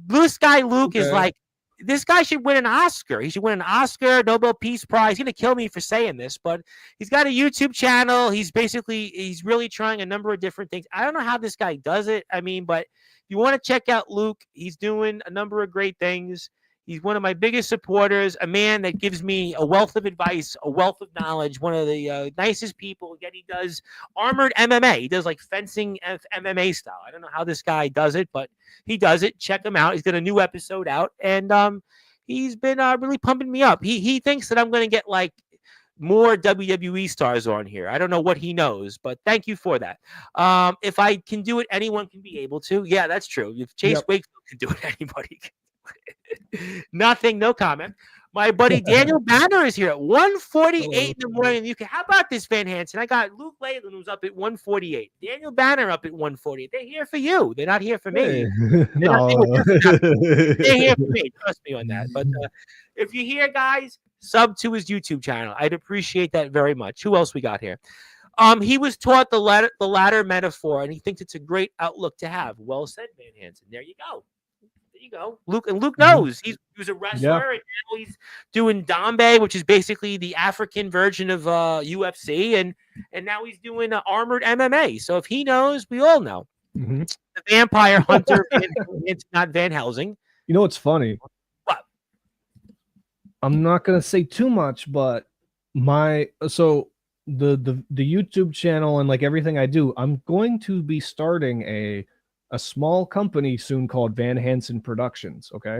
this guy Luke is this guy should win an Oscar. He should win an Oscar, Nobel Peace Prize. He's going to kill me for saying this, but he's got a YouTube channel. He's really trying a number of different things. I don't know how this guy does it. I mean, but if you want to check out Luke, he's doing a number of great things. He's one of my biggest supporters, a man that gives me a wealth of advice, a wealth of knowledge, one of the nicest people. Yet he does armored MMA. He does like fencing MMA style. I don't know how this guy does it, but he does it. Check him out. He's got a new episode out, and he's been really pumping me up. He thinks that I'm going to get like more WWE stars on here. I don't know what he knows, but thank you for that. If I can do it, anyone can be able to. Yeah, that's true. If Chase Wakefield can do it, anybody can. Nothing, no comment. My buddy Daniel Banner is here at 1:48 in the morning. You can. How about this, Van Hansen? I got Luke Leyland, who's up at 1:48. Daniel Banner up at 1:48. They're here for you. They're not here for me. They're here for me. Trust me on that. But if you're here, guys, sub to his YouTube channel. I'd appreciate that very much. Who else we got here? He was taught the ladder metaphor, and he thinks it's a great outlook to have. Well said, Van Hansen. There you go. You go, Luke, and Luke knows he was a wrestler, and now he's doing Dambe, which is basically the African version of UFC, and now he's doing armored MMA. So if he knows, we all know. The vampire hunter, it's not Van Helsing. You know what's funny? What? I'm not gonna say too much, but the YouTube channel and like everything I do, I'm going to be starting a small company soon called Van Hansen Productions. Okay.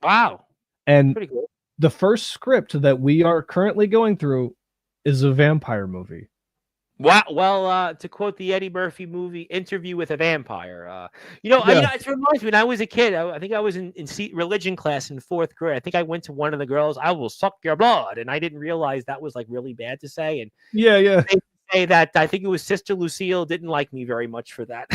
Wow. And pretty cool. The first script that we are currently going through is a vampire movie. Wow. Well, to quote the Eddie Murphy movie, Interview with a Vampire. It reminds me, when I was a kid, I think I was in religion class in 4th grade. I think I went to one of the girls, I will suck your blood. And I didn't realize that was like really bad to say. And say that I think it was Sister Lucille didn't like me very much for that.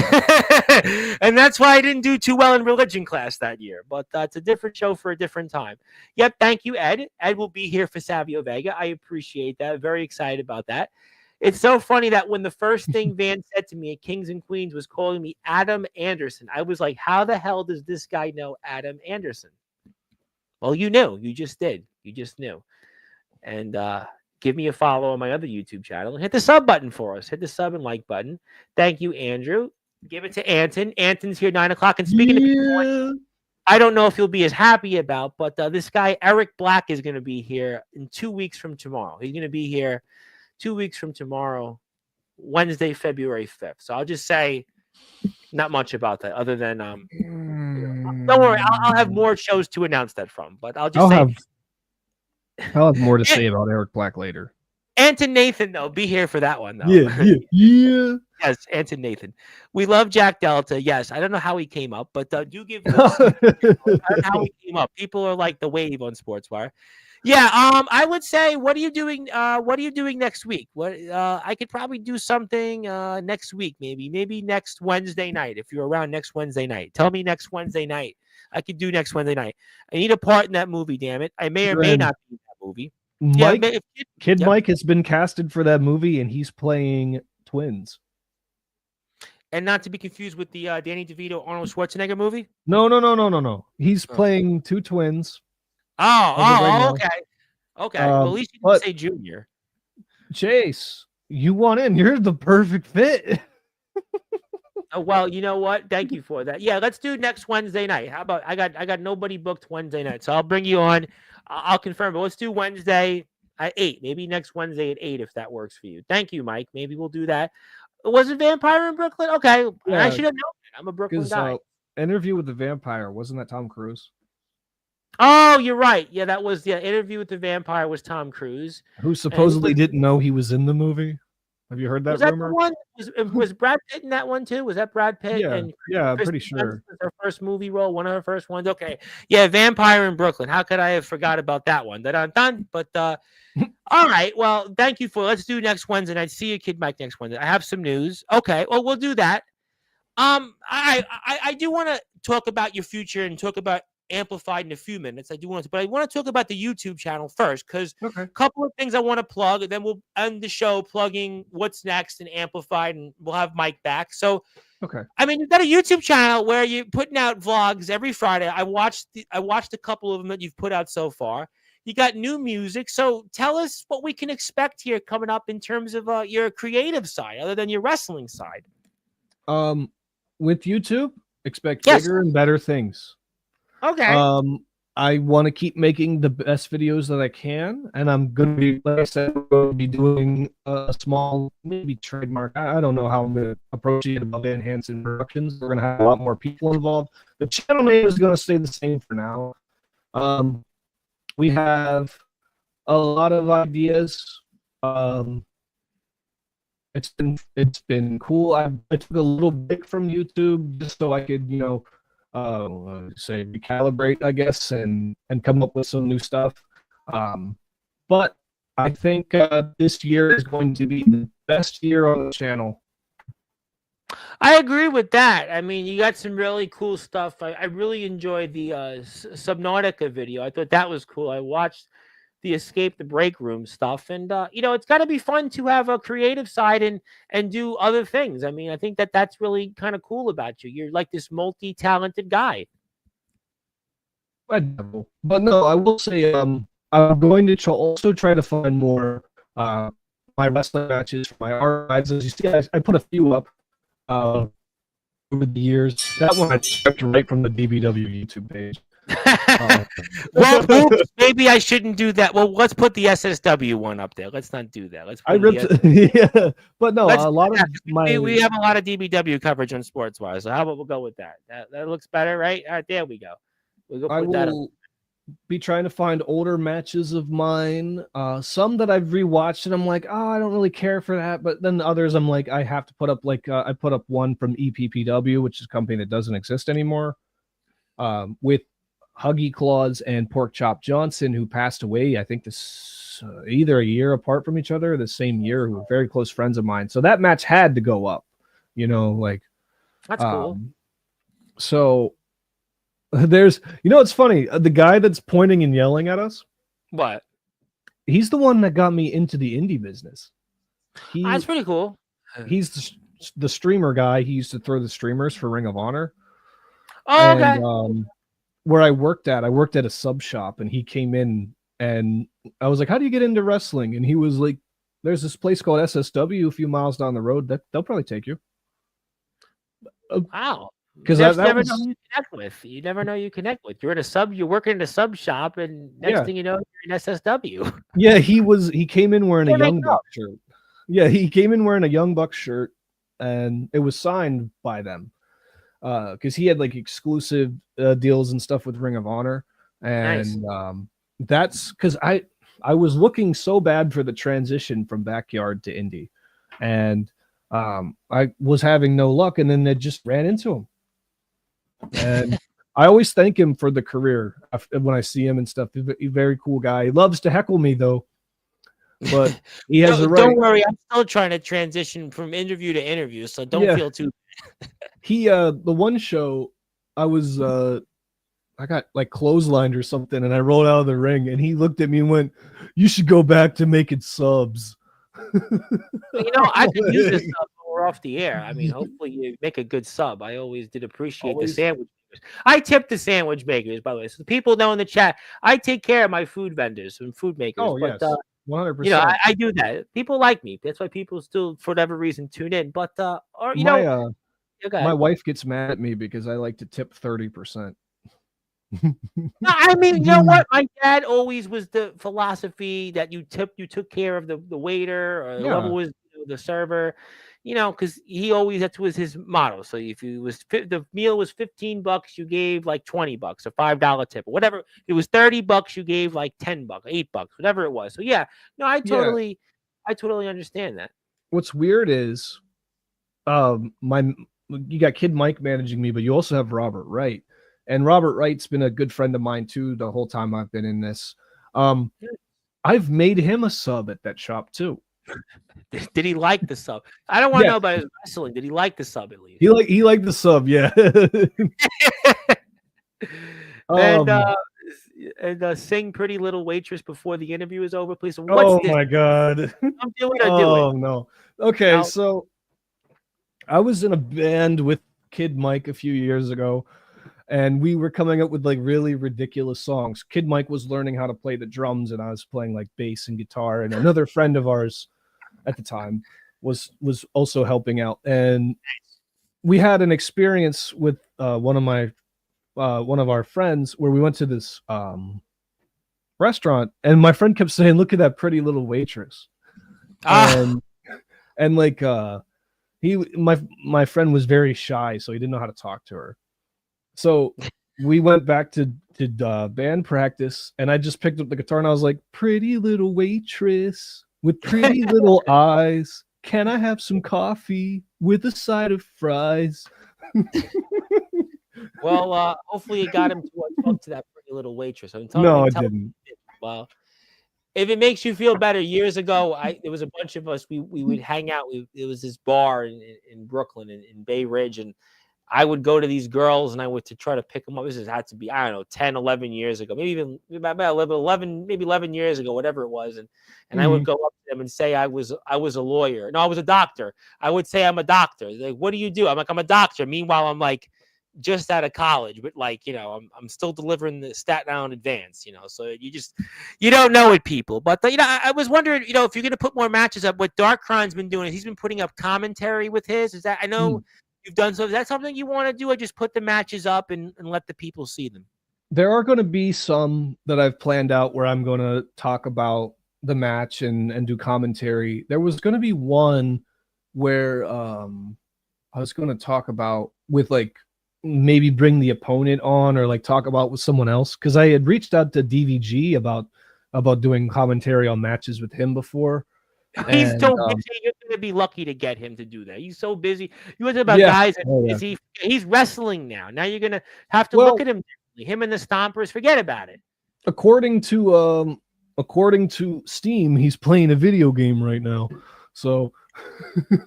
And that's why I didn't do too well in religion class that year. But it's a different show for a different time. Yep. Thank you, Ed. Ed will be here for Savio Vega. I appreciate that. Very excited about that. It's so funny that when the first thing Van said to me at Kings and Queens was calling me Adam Anderson, I was like, how the hell does this guy know Adam Anderson? Well, you knew. You just did. You just knew. And give me a follow on my other YouTube channel. Hit the sub button for us. Hit the sub and like button. Thank you, Andrew. Give it to Anton. Anton's here 9 o'clock. And speaking of people, I don't know if you'll be as happy about, but this guy, Eric Black, is going to be here in 2 weeks from tomorrow. He's going to be here 2 weeks from tomorrow, Wednesday, February 5th. So I'll just say not much about that other than, don't worry, I'll have more shows to announce that from, but I'll have more to say about Eric Black later. Anton Nathan, though, be here for that one, though. Yeah. Yes, Anton Nathan. We love Jack Delta. Yes, I don't know how he came up, but do give us how he came up. People are like the wave on Sportswire. Yeah, I would say, what are you doing? What are you doing next week? I could probably do something next week, maybe next Wednesday night. If you're around next Wednesday night, tell me next Wednesday night. I could do next Wednesday night. I need a part in that movie. Damn it, I may or may not be in that movie. Mike, Mike has been casted for that movie, and he's playing twins. And not to be confused with the Danny DeVito Arnold Schwarzenegger movie. No. He's playing two twins. Okay. Well, at least you didn't say Junior. Chase, you want in? You're the perfect fit. Oh, well, you know what? Thank you for that. Yeah, let's do next Wednesday night. How about I got nobody booked Wednesday night, so I'll bring you on. I'll confirm, but let's do Wednesday at 8. Maybe next Wednesday at 8 if that works for you. Thank you, Mike. Maybe we'll do that. Was it Vampire in Brooklyn? Okay, yeah, I should have known that. I'm a Brooklyn guy. Interview with the Vampire, wasn't that Tom Cruise? Oh, you're right. Yeah, that was Interview with the Vampire was Tom Cruise, who supposedly didn't know he was in the movie. Have you heard that rumor? Was Brad Pitt in that one too? Was that Brad Pitt? Yeah, I'm pretty sure. Her first movie role, one of her first ones. Okay, yeah, Vampire in Brooklyn. How could I have forgot about that one? Done. But all right. Well, thank you for. Let's do next Wednesday night. See you, Kid Mike, next Wednesday. I have some news. Okay, well, we'll do that. I do want to talk about your future and talk about Amplified in a few minutes. I do want to, but I want to talk about the YouTube channel first because a couple of things I want to plug, and then we'll end the show plugging what's next and Amplified, and we'll have Mike back. So, I mean, you've got a YouTube channel where you're putting out vlogs every Friday. I watched a couple of them that you've put out so far. You got new music, so tell us what we can expect here coming up in terms of your creative side, other than your wrestling side. With YouTube, expect bigger and better things. Okay. I want to keep making the best videos that I can, and I'm going to be, like I said, we're going to be doing a small, maybe trademark. I don't know how I'm going to approach it about Hanson Productions. We're going to have a lot more people involved. The channel name is going to stay the same for now. We have a lot of ideas. It's been cool. I took a little break from YouTube just so I could, say recalibrate, I guess, and come up with some new stuff. But I think this year is going to be the best year on the channel. I agree with that. I mean, you got some really cool stuff. I really enjoyed the Subnautica video. I thought that was cool. I watched the Escape the Break Room stuff, and it's got to be fun to have a creative side and do other things. I mean, I think that's really kind of cool about you. You're like this multi-talented guy. But no, I will say I'm going to also try to find more my wrestling matches for my archives. As you see, I put a few up over the years. That one I checked right from the DBW YouTube page. Well, oops, maybe I shouldn't do that. Well, let's put the SSW one up there. Let's not do that. Let's. Put yeah, but no, a lot of we have a lot of DBW coverage on Sportzwire. So how about we'll go with that? That looks better, right? All right, there we go. I will be trying to find older matches of mine. Some that I've rewatched and I'm like, oh, I don't really care for that. But then others I'm like, I have to put up I put up one from EPPW, which is a company that doesn't exist anymore, with Huggy Claws and Pork Chop Johnson, who passed away, I think this either a year apart from each other, the same year, who were very close friends of mine. So that match had to go up, that's cool. So there's, it's funny, the guy that's pointing and yelling at us. What? He's the one that got me into the indie business. That's pretty cool. He's the streamer guy. He used to throw the streamers for Ring of Honor. Oh, okay. And, where I worked at a sub shop, and he came in and I was like, how do you get into wrestling? And he was like, there's this place called SSW a few miles down the road that they'll probably take you. Wow. Because you never know who you connect with. You never know who you connect with. You're working in a sub shop, and next thing you know, you're in SSW. Yeah, he came in wearing a Young Buck shirt. Yeah, he came in wearing a Young Buck shirt, and it was signed by them. Because he had like exclusive deals and stuff with Ring of Honor, and nice. That's because I was looking so bad for the transition from backyard to indie, and I was having no luck, and then they just ran into him, and I always thank him for the career when I see him and stuff. He's a very cool guy. He loves to heckle me though, but he has a right. Don't worry, I'm still trying to transition from interview to interview, so don't feel too. He the one show I was I got like clotheslined or something, and I rolled out of the ring, and he looked at me and went, "You should go back to making subs." I could use this sub when we're off the air. I mean, hopefully you make a good sub. I always did appreciate the sandwich makers. I tip the sandwich makers, by the way. So the people know in the chat, I take care of my food vendors and food makers. Oh, but, yes. 100%. I do that. People like me. That's why people still, for whatever reason, tune in. But my wife gets mad at me because I like to tip 30%. I mean, you know what? My dad always was the philosophy that you took care of the waiter, or whoever was the server, because he always, that was his motto. So if the meal was $15, you gave like $20, a $5 tip, or whatever. If it was $30, you gave like $10, $8, whatever it was. So I totally understand that. What's weird is, you got Kid Mike managing me, but you also have Robert Wright. And Robert Wright's been a good friend of mine too the whole time I've been in this. I've made him a sub at that shop too. Did he like the sub? I don't want to know about his wrestling. Did he like the sub at least? He liked the sub, yeah. And sing "Pretty Little Waitress" before the interview is over, please. My God! I'm doing it. Oh no. Okay, so I was in a band with Kid Mike a few years ago, and we were coming up with like really ridiculous songs. Kid Mike was learning how to play the drums, and I was playing like bass and guitar. And another friend of ours at the time was also helping out. And we had an experience with one of my one of our friends where we went to this restaurant, and my friend kept saying, "Look at that pretty little waitress," and like my friend was very shy, so he didn't know how to talk to her. So we went back to band practice, and I just picked up the guitar and I was like, "Pretty little waitress with pretty little eyes, can I have some coffee with a side of fries?" Well, hopefully it got him to talk to that pretty little waitress. No, it didn't. Well, if it makes you feel better, years ago, there was a bunch of us. We would hang out. It was this bar in Brooklyn, in Bay Ridge, and I would go to these girls, and I would to try to pick them up. This had to be, I don't know, 10, 11 years ago, maybe even about 11 years ago, whatever it was. And I would go up to them and say I was a lawyer. No, I was a doctor. I would say I'm a doctor. They're like, what do you do? I'm like, I'm a doctor. Meanwhile, I'm like just out of college, but like, I'm still delivering the Staten Island Advance, so you don't know it, people. But I was wondering, if you're going to put more matches up, what Dark Crime's been doing is he's been putting up commentary with his. Is that, I know you've done so. Is that something you want to do, or just put the matches up and let the people see them? There are going to be some that I've planned out where I'm going to talk about the match and do commentary. There was going to be one where I was going to talk about with like maybe bring the opponent on or like talk about with someone else, because I had reached out to DVG about doing commentary on matches with him before. He's so busy. You're going to be lucky to get him to do that. He's so busy. You were talking about guys that are busy. He's wrestling now. Now you're going to have to look at him differently. Him and the Stompers, forget about it. According to Steam, he's playing a video game right now. So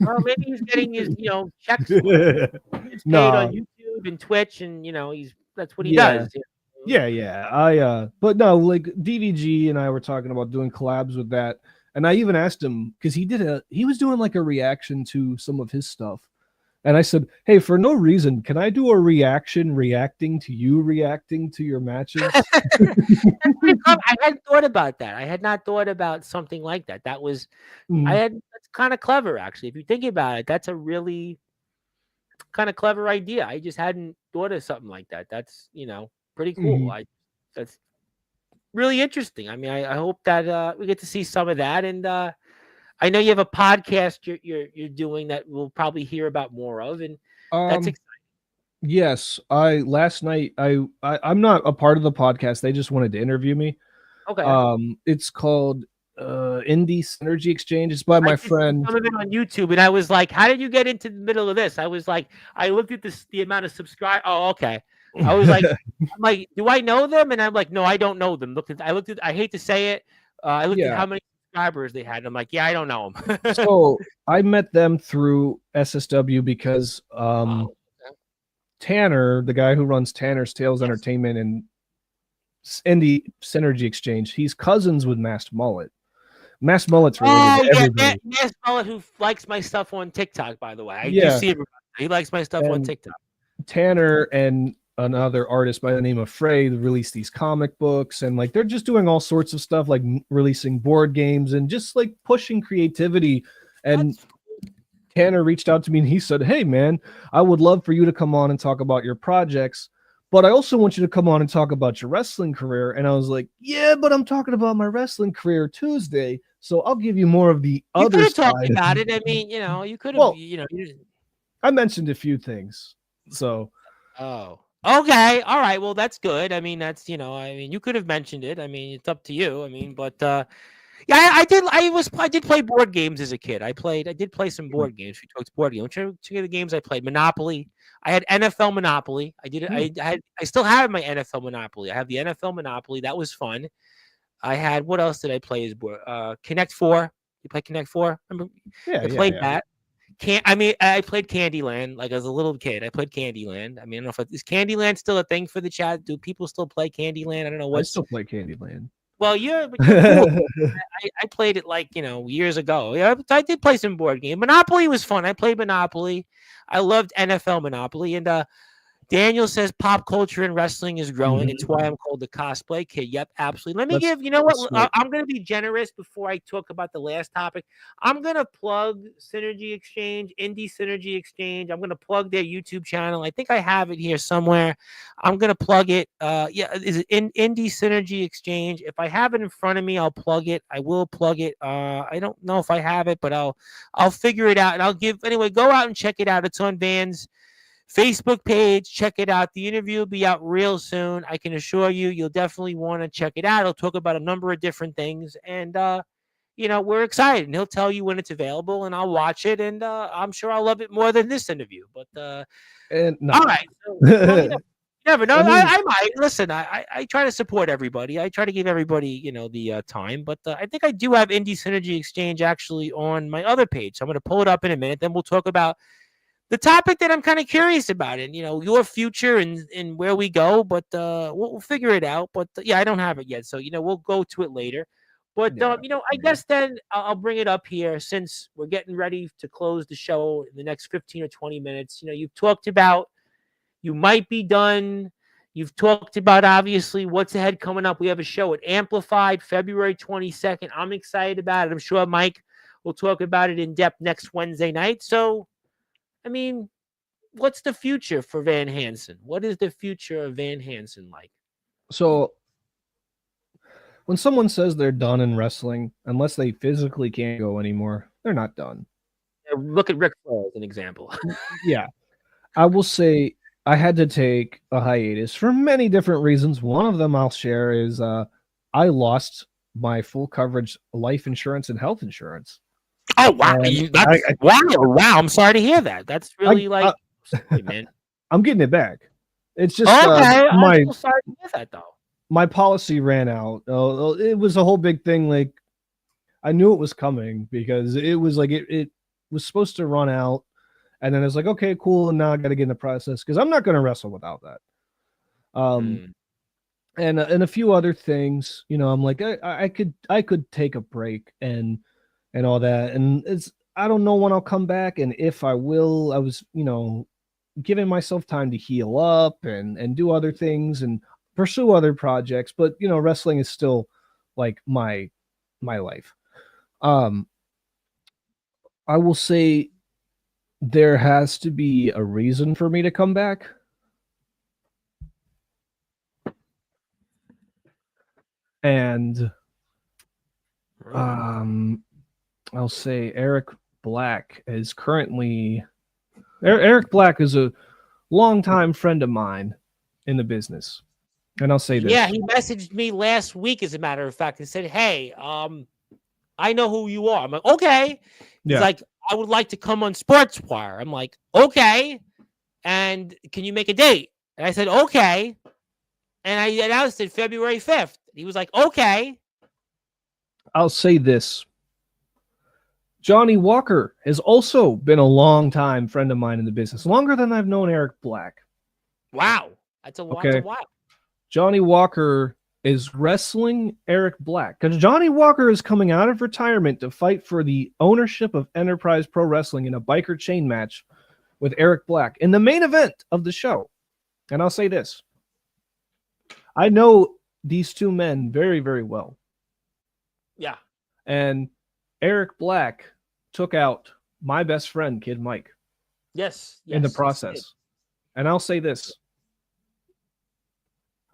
well, maybe he's getting his checks. He's paid on YouTube and Twitch, and that's what he does. Yeah. But no, like DVG and I were talking about doing collabs with that. And I even asked him, because he was doing like a reaction to some of his stuff. And I said, hey, for no reason, can I do a reaction reacting to you reacting to your matches? I hadn't thought about that. I had not thought about something like that. That's kind of clever, actually. If you think about it, that's a really kind of clever idea. I just hadn't thought of something like that. That's, pretty cool. That's really interesting. I mean, I hope that we get to see some of that. And I know you have a podcast you're doing that we'll probably hear about more of, and that's exciting. Yes, last night I'm not a part of the podcast. They just wanted to interview me. Okay. It's called Indie Synergy Exchange. It's by my friend. Some of it on YouTube, and I was like, "How did you get into the middle of this?" I was like, I looked at the amount of subscribers. Oh, okay. I was like, do I know them? And I'm like, no, I don't know them. I hate to say it. I looked at how many subscribers they had. And I'm like, yeah, I don't know them. So I met them through SSW because Tanner, the guy who runs Tanner's Tales Entertainment and Indie Synergy Exchange, he's cousins with Masked Mullet. Masked Mullet's related to everybody. Masked Mullet, who likes my stuff on TikTok, by the way. I do see everybody. He likes my stuff on TikTok. Tanner and another artist by the name of Frey released these comic books, and like they're just doing all sorts of stuff, like releasing board games and just like pushing creativity. And Tanner reached out to me and he said, hey man, I would love for you to come on and talk about your projects, but I also want you to come on and talk about your wrestling career. And I was like, yeah, but I'm talking about my wrestling career Tuesday, so I'll give you more of the other side. You could have talked about it. I mean, you could have, I mentioned a few things. So okay, all right, well, that's good. I mean, that's you could have mentioned it. I mean, it's up to you. I mean, but I did play board games as a kid. I did play some board games. We talked board games. Two of the games I played: Monopoly. I had NFL Monopoly. I still have my NFL Monopoly. I have the NFL Monopoly. That was fun. I had, what else did I play as board? Connect 4. You play Connect 4? Remember? Yeah, I played that. I played Candyland like as a little kid. I played Candyland. I mean, I don't know if is Candyland still a thing for the chat? Do people still play Candyland? I don't know what. I still play Candyland. Well, you're cool. I played it like years ago. Yeah, I did play some board game. Monopoly was fun. I played Monopoly. I loved NFL Monopoly, and Daniel says pop culture in wrestling is growing. Mhm. It's why I'm called the cosplay kid. Yep, absolutely. Let me That's- give, you know what? that's right. I'm going to be generous before I talk about the last topic. I'm going to plug Synergy Exchange, Indie Synergy Exchange. I'm going to plug their YouTube channel. I think I have it here somewhere. I'm going to plug it. Yeah, is it Indie Synergy Exchange? If I have it in front of me, I'll plug it. I will plug it. I don't know if I have it, but I'll figure it out, and I'll give anyway. Go out and check it out. It's on Van's Facebook page. Check it out. The interview will be out real soon. I can assure you, you'll definitely want to check it out. He'll talk about a number of different things, and we're excited. And he'll tell you when it's available, and I'll watch it, and I'm sure I'll love it more than this interview. But No. all right, so, well, you never know. I mean- I might listen. I try to support everybody. I try to give everybody the time. But I think I do have Indie Synergy Exchange actually on my other page. So I'm going to pull it up in a minute. Then we'll talk about the topic that I'm kind of curious about, and your future and where we go, but we'll figure it out. But yeah, I don't have it yet, so we'll go to it later. But Yeah. I guess then I'll bring it up here since we're getting ready to close the show in the next 15 or 20 minutes. You've talked about you might be done. You've talked about obviously what's ahead coming up. We have a show at Amplified February 22nd. I'm excited about it. I'm sure Mike will talk about it in depth next Wednesday night. So, I mean, what's the future for Van Hansen? What is the future of Van Hansen like? So when someone says they're done in wrestling, unless they physically can't go anymore, they're not done. Look at Ric Flair as an example. Yeah. I will say I had to take a hiatus for many different reasons. One of them I'll share is I lost my full coverage life insurance and health insurance. Oh, wow. Wow. I'm sorry to hear that. That's really sorry, man. I'm getting it back. It's just okay. I'm so sorry to hear that, though. My policy ran out. It was a whole big thing. Like, I knew it was coming because it was like it was supposed to run out, and then it's like, okay, cool, and now I got to get in the process because I'm not going to wrestle without that. And a few other things, I'm like, I could take a break and all that, and I don't know when I'll come back, and if I will. I was giving myself time to heal up and do other things and pursue other projects, but wrestling is still like my life. I will say there has to be a reason for me to come back. And I'll say Eric Black is currently Eric Black is a longtime friend of mine in the business. And I'll say this. Yeah, he messaged me last week, as a matter of fact, and said, hey, I know who you are. I'm like, okay. He's like, I would like to come on Sportswire. I'm like, okay. And can you make a date? And I said, okay. And I announced it February 5th. He was like, okay. I'll say this. Johnny Walker has also been a long-time friend of mine in the business, longer than I've known Eric Black. Wow. That's a while. Okay. Johnny Walker is wrestling Eric Black because Johnny Walker is coming out of retirement to fight for the ownership of Enterprise Pro Wrestling in a biker chain match with Eric Black in the main event of the show. And I'll say this. I know these two men very, very well. Yeah. And Eric Black took out my best friend, Kid Mike. Yes. In the process. And I'll say this.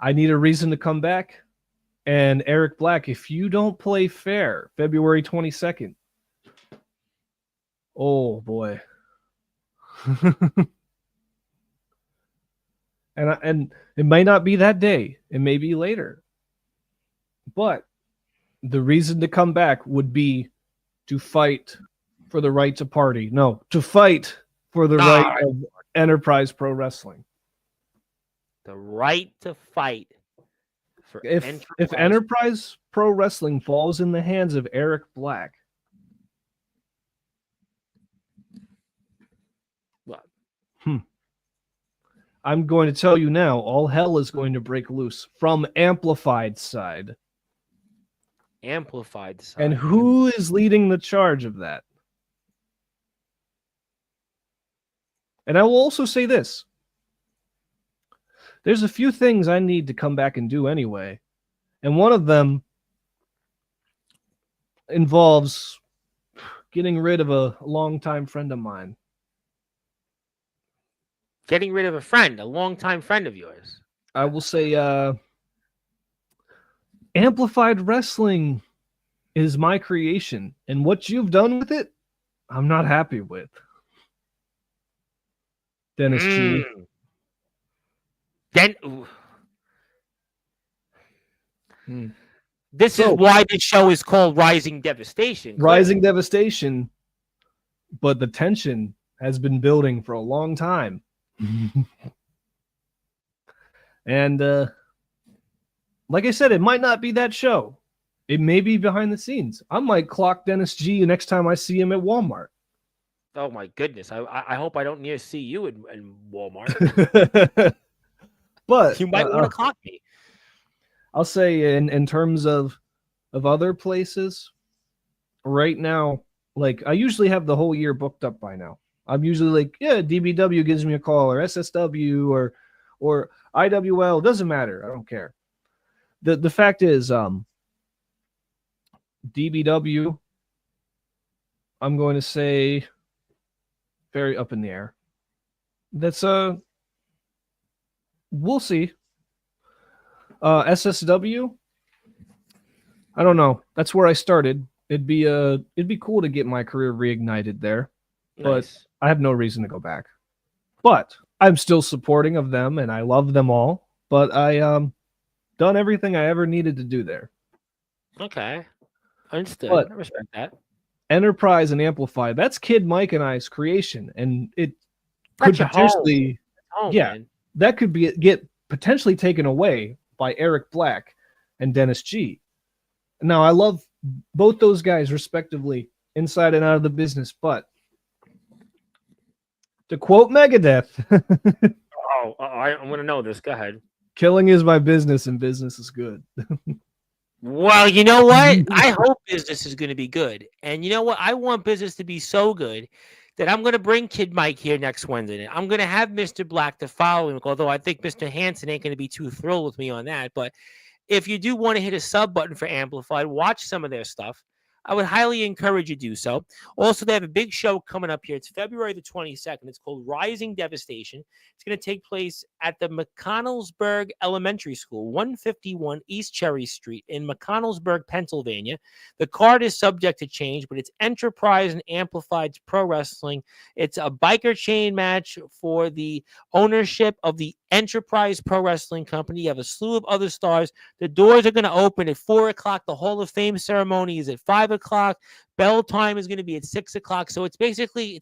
I need a reason to come back. And Eric Black, if you don't play fair, February 22nd. Oh, boy. And it might not be that day. It may be later. But the reason to come back would be to fight for the right to party. No, to fight for the right of Enterprise Pro Wrestling. The right to fight. If Enterprise Pro Wrestling falls in the hands of Eric Black, what? I'm going to tell you now, all hell is going to break loose from Amplified side. Amplified side. And who is leading the charge of that? And I will also say this. there's a few things I need to come back and do anyway. And one of them involves getting rid of a longtime friend of mine. Getting rid of a friend, a longtime friend of yours. I will say Amplified Wrestling is my creation, and what you've done with it, I'm not happy with. Dennis G. This is why this show is called Rising Devastation. Rising Devastation, but the tension has been building for a long time. And like I said, it might not be that show. It may be behind the scenes. I might clock Dennis G next time I see him at Walmart. Oh my goodness! I hope I don't see you in Walmart. But you might want to clock me. I'll say in terms of other places, right now, like I usually have the whole year booked up by now. I'm usually like, yeah, DBW gives me a call, or SSW, or IWL, doesn't matter. I don't care. The fact is, DBW, I'm going to say very up in the air. That's we'll see. SSW, I don't know. That's where I started. It'd be cool to get my career reignited there. Nice. But I have no reason to go back. But I'm still supporting of them, and I love them all. But I done everything I ever needed to do there. Okay, understood. But I respect that. Enterprise and Amplify, that's Kid Mike and I's creation, and it could potentially, man. that could get potentially taken away by Eric Black and Dennis G. Now, I love both those guys respectively, inside and out of the business, but to quote Megadeth, I'm going to know this. Go ahead. Killing is my business, and business is good. Well, you know what? I hope business is going to be good. And you know what? I want business to be so good that I'm going to bring Kid Mike here next Wednesday. I'm going to have Mr. Black to follow him, although I think Mr. Hanson ain't going to be too thrilled with me on that. But if you do want to hit a sub button for Amplified, watch some of their stuff. I would highly encourage you to do so. Also, they have a big show coming up here. It's February the 22nd. It's called Rising Devastation. It's going to take place at the McConnellsburg Elementary School, 151 East Cherry Street in McConnellsburg, Pennsylvania. The card is subject to change, but it's Enterprise and Amplified Pro Wrestling. It's a biker chain match for the ownership of the Enterprise Pro Wrestling Company. You have a slew of other stars. The doors are going to open at 4 o'clock. The Hall of Fame ceremony is at 5 o'clock. Bell time is going to be at 6 o'clock. So it's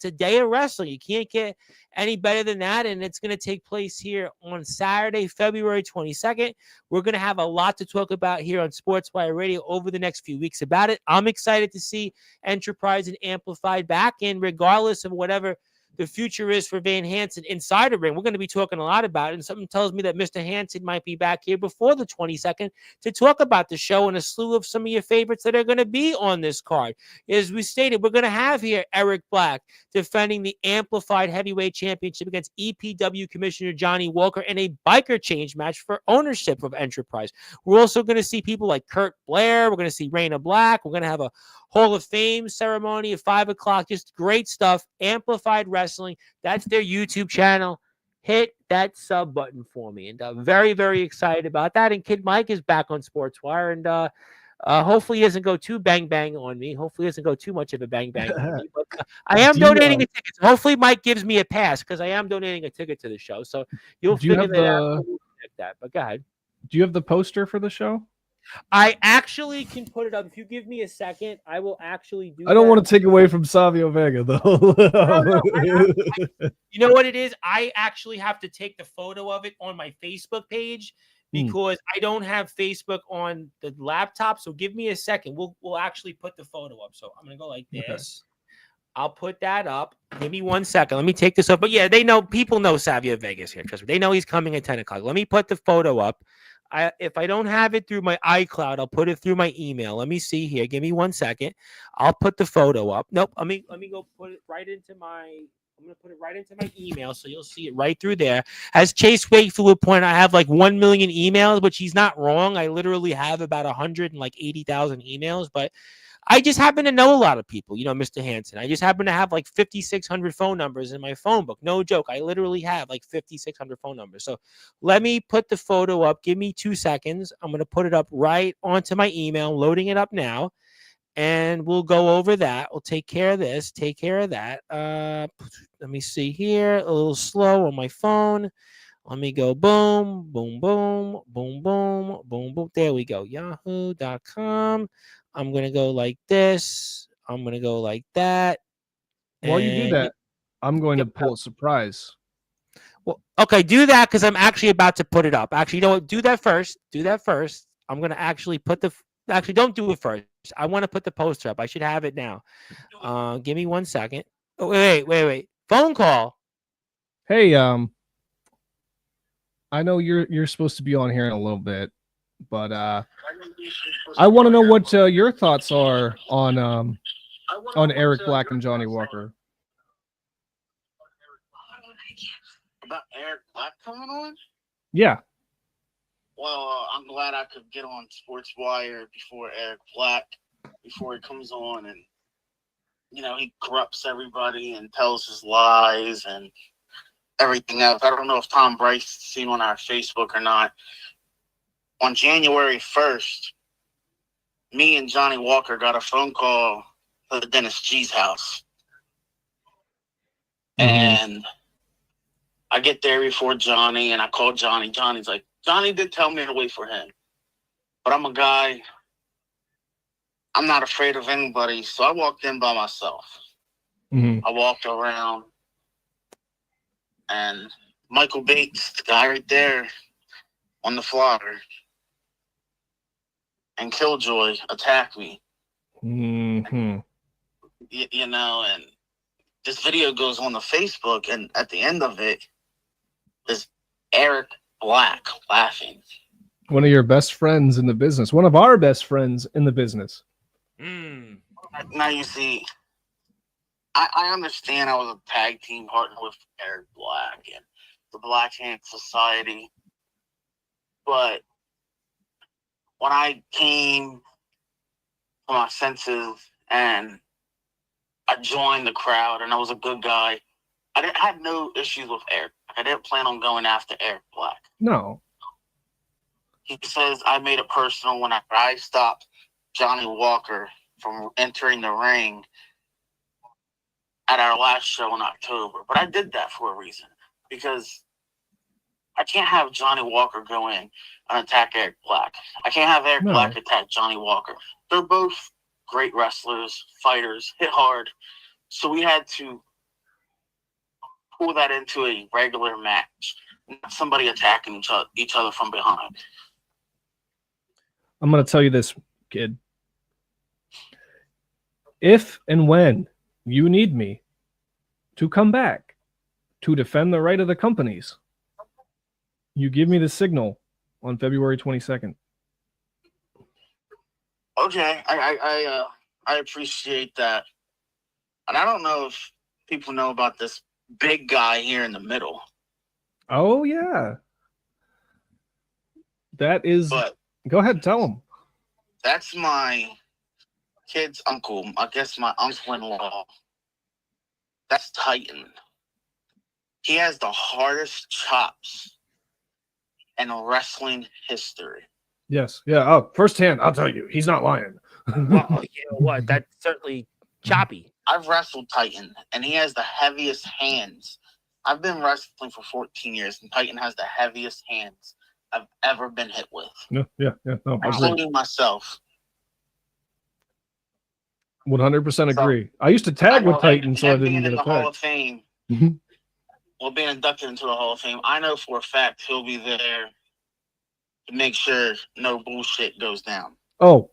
a day of wrestling. You can't get any better than that. And it's going to take place here on Saturday, February 22nd. We're going to have a lot to talk about here on Sportswire Radio over the next few weeks about it. I'm excited to see Enterprise and Amplified back. And regardless of whatever the future is for Van Hanson inside the ring, we're going to be talking a lot about it. And something tells me that Mr. Hanson might be back here before the 22nd to talk about the show and a slew of some of your favorites that are going to be on this card. As we stated, we're going to have here Eric Black defending the Amplified Heavyweight Championship against EPW Commissioner Johnny Walker in a biker change match for ownership of Enterprise. We're also going to see people like Kurt Blair. We're going to see Raina Black. We're going to have a Hall of Fame ceremony at 5 o'clock. Just great stuff. Amplified Wrestling. That's their YouTube channel. Hit that sub button for me. And very, very excited about that. And Kid Mike is back on Sportswire. And hopefully he doesn't go too bang-bang on me. Hopefully he doesn't go too much of a bang-bang on me. But I am donating a ticket. So hopefully Mike gives me a pass because I am donating a ticket to the show. So you'll figure that out. But go ahead. Do you have the poster for the show? I actually can put it up. If you give me a second, I will actually do I don't want to take away from Savio Vega, though. You know what it is? I actually have to take the photo of it on my Facebook page because I don't have Facebook on the laptop. So give me a second. We'll actually put the photo up. So I'm going to go like this. Okay. I'll put that up. Give me 1 second. Let me take this up. But yeah, people know Savio Vega's here. Trust me. They know he's coming at 10 o'clock. Let me put the photo up. If I don't have it through my iCloud, I'll put it through my email. Let me see here. Give me 1 second. I'll put the photo up. Nope. Let me go put it right into my I'm going to put it right into my email, so you'll see it right through there. As Chase Wakefield would point out, I have like 1 million emails, which he's not wrong. I literally have about 180,000 emails, but I just happen to know a lot of people, Mr. Hanson. I just happen to have like 5,600 phone numbers in my phone book. No joke. I literally have like 5,600 phone numbers. So let me put the photo up. Give me 2 seconds. I'm going to put it up right onto my email. I'm loading it up now. And we'll go over that. We'll take care of this. Take care of that. Let me see here. A little slow on my phone. Let me go boom, boom, boom, boom, boom, boom, boom. There we go. Yahoo.com. I'm going to go like this. I'm going to go like that. While you do that, I'm going to pull a surprise. Well, okay, do that because I'm actually about to put it up. Actually, you know what? Do that first. Do that first. I'm going to actually put the... Actually, don't do it first. I want to put the poster up. I should have it now. Give me 1 second. Oh, wait. Phone call. Hey, I know you're supposed to be on here in a little bit, but I want to know what your thoughts are on Eric Black and Johnny Walker. About Eric Black coming on? Yeah. Well, I'm glad I could get on Sportzwire before Eric Black, before he comes on and, he corrupts everybody and tells his lies and everything else. I don't know if Tom Bryce seen on our Facebook or not. On January 1st, me and Johnny Walker got a phone call to the Dennis G's house. Mm-hmm. And I get there before Johnny, and I call Johnny. Johnny's like, Johnny did tell me to wait for him. But I'm a guy, I'm not afraid of anybody, so I walked in by myself. Mm-hmm. I walked around, and Michael Bates, the guy right there on the flyer, and Killjoy attacked me. Mm-hmm. And this video goes on the Facebook, and at the end of it is Eric Black laughing. One of your best friends in the business. One of our best friends in the business. Now you see, I understand I was a tag team partner with Eric Black and the Black Hand Society, but when I came to my senses and I joined the crowd and I was a good guy, I had no issues with Eric. I didn't plan on going after Eric Black. No. He says I made it personal when I stopped Johnny Walker from entering the ring at our last show in October. But I did that for a reason, because I can't have Johnny Walker go in and attack Eric Black. I can't have Eric Black attack Johnny Walker. They're both great wrestlers, fighters, hit hard. So we had to pull that into a regular match, not somebody attacking each other from behind. I'm going to tell you this, kid. If and when you need me to come back to defend the right of the companies, you give me the signal on February 22nd. Okay, I appreciate that. And I don't know if people know about this big guy here in the middle. Oh, yeah. That is... But go ahead, tell him. That's my kid's uncle. I guess my uncle-in-law. That's Titan. He has the hardest chops in wrestling history. Yes. Yeah. Oh, firsthand, I'll tell you. He's not lying. Well, you know what? That's certainly choppy. I've wrestled Titan, and he has the heaviest hands. I've been wrestling for 14 years, and Titan has the heaviest hands I've ever been hit with. Yeah. No, including myself. 100% agree. I used to tag with Titan, so I didn't get in the attacked. Hall of Fame. Mm-hmm. Well, being inducted into the Hall of Fame, I know for a fact he'll be there to make sure no bullshit goes down. Oh,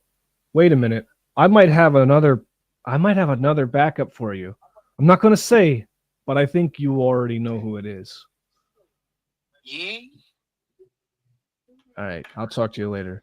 wait a minute. I might have another backup for you. I'm not going to say, but I think you already know who it is. Yeah. All right. I'll talk to you later.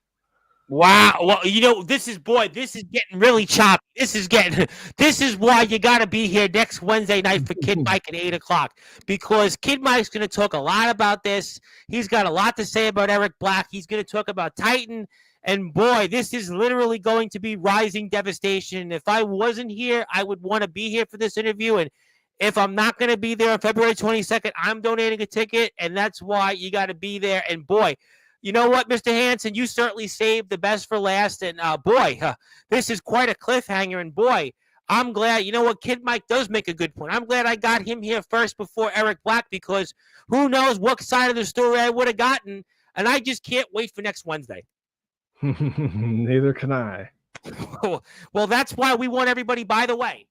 Wow. Well, this is getting really choppy. This is why you got to be here next Wednesday night for Kid Mike at 8:00, because Kid Mike's going to talk a lot about this. He's got a lot to say about Eric Black. He's going to talk about Titan. And boy, this is literally going to be rising devastation. If I wasn't here, I would want to be here for this interview. And if I'm not going to be there on February 22nd, I'm donating a ticket. And that's why you got to be there. And boy, you know what, Mr. Hanson, you certainly saved the best for last. And this is quite a cliffhanger. And boy, I'm glad. You know what, Kid Mike does make a good point. I'm glad I got him here first before Eric Black, because who knows what side of the story I would have gotten. And I just can't wait for next Wednesday. Neither can I. Well, that's why we want everybody, by the way,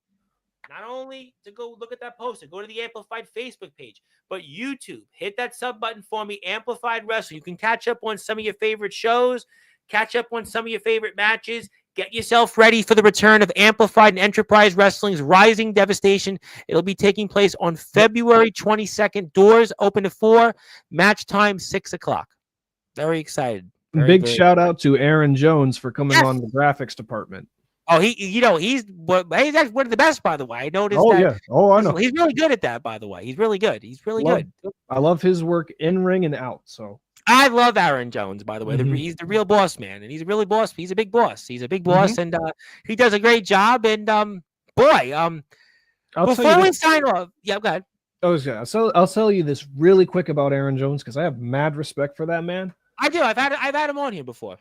not only to go look at that poster, go to the Amplified Facebook page, but YouTube. Hit that sub button for me, Amplified Wrestling. You can catch up on some of your favorite shows, catch up on some of your favorite matches. Get yourself ready for the return of Amplified and Enterprise Wrestling's Rising Devastation. It'll be taking place on February 22nd. Doors open at 4, match time 6:00. Very excited. Big shout out to Aaron Jones for coming on the graphics department. Oh, he's actually one of the best, by the way. I noticed. Oh, yeah. Oh, I know. He's really good at that, by the way. He's really good. Good. I love his work in ring and out. So I love Aaron Jones, by the way. Mm-hmm. He's the real boss, man, and he's a really boss. He's a big boss. He's a big boss, and he does a great job. And before we sign off, yeah, go ahead. I'll tell you this really quick about Aaron Jones, because I have mad respect for that man. I do. I've had him on here before.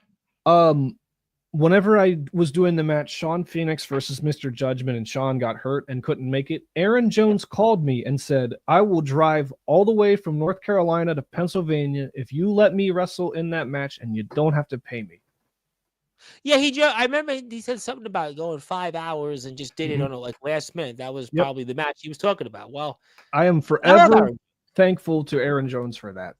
Whenever I was doing the match Sean Phoenix versus Mr. Judgment, and Sean got hurt and couldn't make it, Aaron Jones called me and said, I will drive all the way from North Carolina to Pennsylvania if you let me wrestle in that match, and you don't have to pay me. Yeah, I remember he said something about going 5 hours and just did it on a last minute. That was probably the match he was talking about. Well, I am forever thankful to Aaron Jones for that.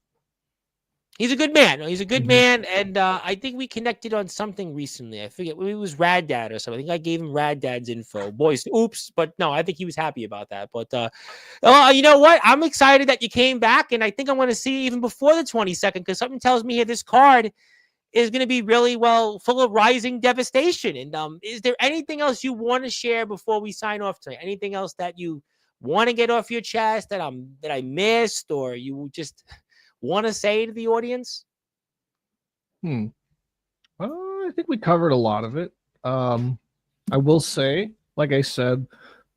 He's a good man. He's a good man, and I think we connected on something recently. I forget. It was Rad Dad or something. I think I gave him Rad Dad's info. Boys, oops. But no, I think he was happy about that. But you know what? I'm excited that you came back, and I think I'm going to see you even before the 22nd, because something tells me here this card is going to be really full of rising devastation. And is there anything else you want to share before we sign off tonight? Anything else that you want to get off your chest that I missed, or you just want to say to the audience? I think we covered a lot of it. I will say, like I said,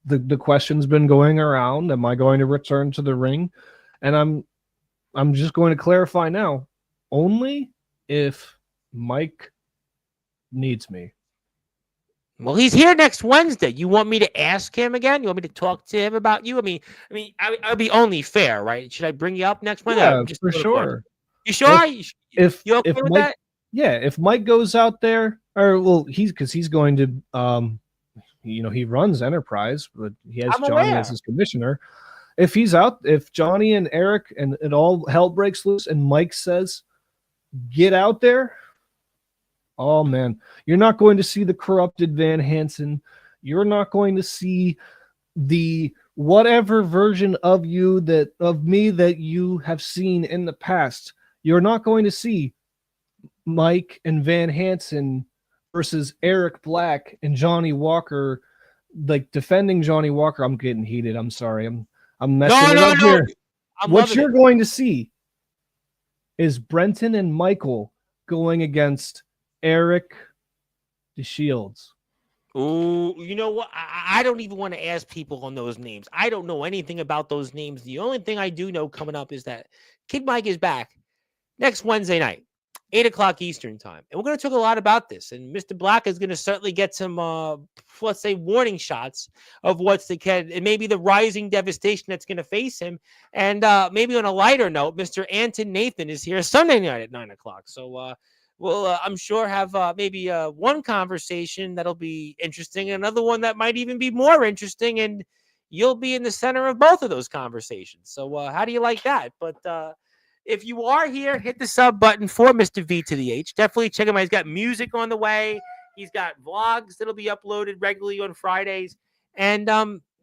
the question's been going around. Am I going to return to the ring? And I'm just going to clarify now. Only if Mike needs me. Well, he's here next Wednesday. You want me to ask him again? You want me to talk to him about you? I mean, I'd be only fair, right? Should I bring you up next Wednesday? Yeah, for sure. You sure? If you okay with Mike, that? Yeah, if Mike goes out there, he's going to, he runs Enterprise, but he has Johnny as his commissioner. If Johnny and Eric and it all hell breaks loose, and Mike says, "Get out there." Oh, man, you're not going to see the corrupted Van Hansen. You're not going to see the whatever version of me that you have seen in the past. You're not going to see Mike and Van Hansen versus Eric Black and Johnny Walker, like defending Johnny Walker. I'm getting heated. I'm sorry. I'm messing it up here. What you're going to see is Brenton and Michael going against Eric DeShields. Oh, you know what? I don't even want to ask people on those names. I don't know anything about those names. The only thing I do know coming up is that Kid Mike is back next Wednesday night, 8:00 Eastern time. And we're going to talk a lot about this. And Mr. Black is going to certainly get some, let's say, warning shots of and maybe the rising devastation that's going to face him. And maybe on a lighter note, Mr. Anton Nathan is here Sunday night at 9:00. So, we'll, I'm sure, have maybe one conversation that'll be interesting, and another one that might even be more interesting, and you'll be in the center of both of those conversations. So how do you like that? But if you are here, hit the sub button for Mr. V to the H. Definitely check him out. He's got music on the way. He's got vlogs that'll be uploaded regularly on Fridays. And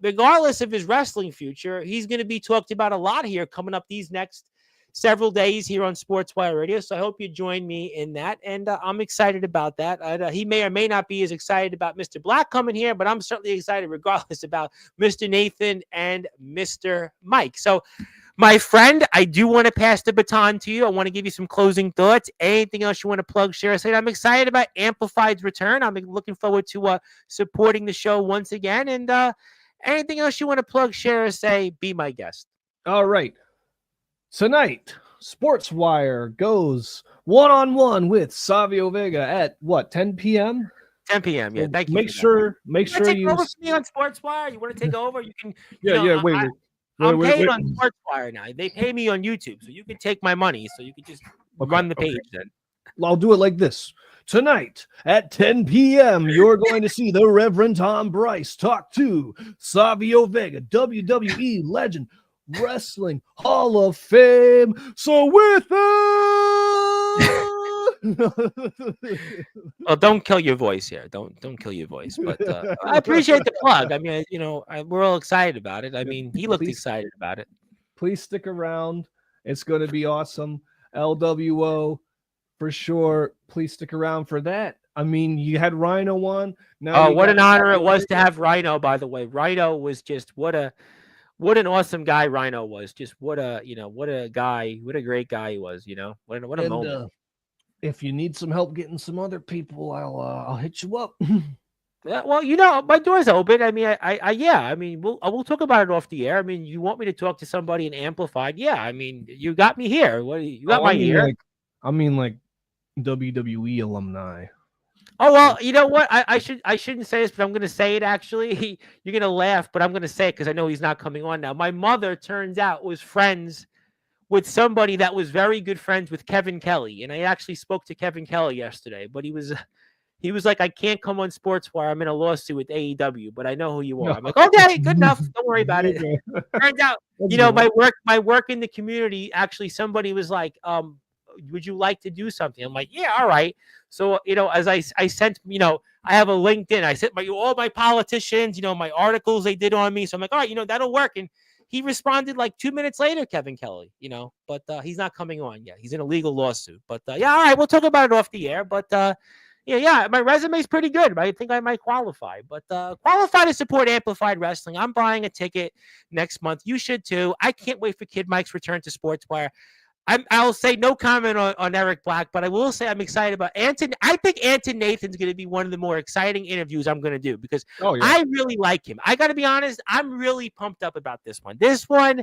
regardless of his wrestling future, he's going to be talked about a lot here coming up these next several days here on Sportswire Radio. So I hope you join me in that. And I'm excited about that. He may or may not be as excited about Mr. Black coming here, but I'm certainly excited regardless about Mr. Nathan and Mr. Mike. So, my friend, I do want to pass the baton to you. I want to give you some closing thoughts. Anything else you want to plug, share, say? I'm excited about Amplified's return. I'm looking forward to supporting the show once again. And anything else you want to plug, share, or say? Be my guest. All right. Tonight, Sportswire goes one-on-one with Savio Vega at what, 10 p.m.? 10 p.m. Yeah, thank you. Make sure take you over for me on Sportswire. You want to take over? You can. Wait. I'm paid on Sportswire now. They pay me on YouTube, so you can take my money. So you can just run the page then. I'll do it like this. Tonight at 10 p.m., you're going to see the Reverend Tom Bryce talk to Savio Vega, WWE legend, Wrestling Hall of Fame. So with Well, don't kill your voice here. Don't kill your voice. But I appreciate the plug. I mean, we're all excited about it. I mean, he looked excited about it. Please stick around. It's going to be awesome. LWO for sure. Please stick around for that. I mean, you had Rhino on. Now, what an honor it was to have Rhino. By the way, Rhino was just what an awesome guy Rhino was. Just what a guy, what a great guy he was. What a moment. If you need some help getting some other people, I'll hit you up. Yeah, well, my door's open. I mean, I mean, we'll talk about it off the air. I mean, you want me to talk to somebody in Amplified? Yeah, I mean, you got me here. You got my ear. I mean, like WWE alumni. Oh well, you know what? I shouldn't say this, but I'm going to say it. Actually, you're going to laugh, but I'm going to say it because I know he's not coming on now. My mother, turns out, was friends with somebody that was very good friends with Kevin Kelly. And I actually spoke to Kevin Kelly yesterday, but he was like, I can't come on Sportswire. I'm in a lawsuit with AEW, but I know who you are. I'm like, okay, good enough. Don't worry about it. Turns out, my work in the community, actually somebody was like, would you like to do something? I'm like, yeah, all right. So, as I sent, I have a LinkedIn. I sent all my politicians, my articles they did on me. So I'm like, all right, that'll work. And he responded like 2 minutes later, Kevin Kelly, but he's not coming on yet. He's in a legal lawsuit. But yeah, all right, we'll talk about it off the air. But yeah, my resume is pretty good. I think I might qualify. But qualify to support Amplified Wrestling. I'm buying a ticket next month. You should too. I can't wait for Kid Mike's return to Sportswire. I'll say no comment on Eric Black, but I will say I'm excited about Anton. I think Anton Nathan's going to be one of the more exciting interviews I'm going to do because I really like him. I got to be honest. I'm really pumped up about this one. This one,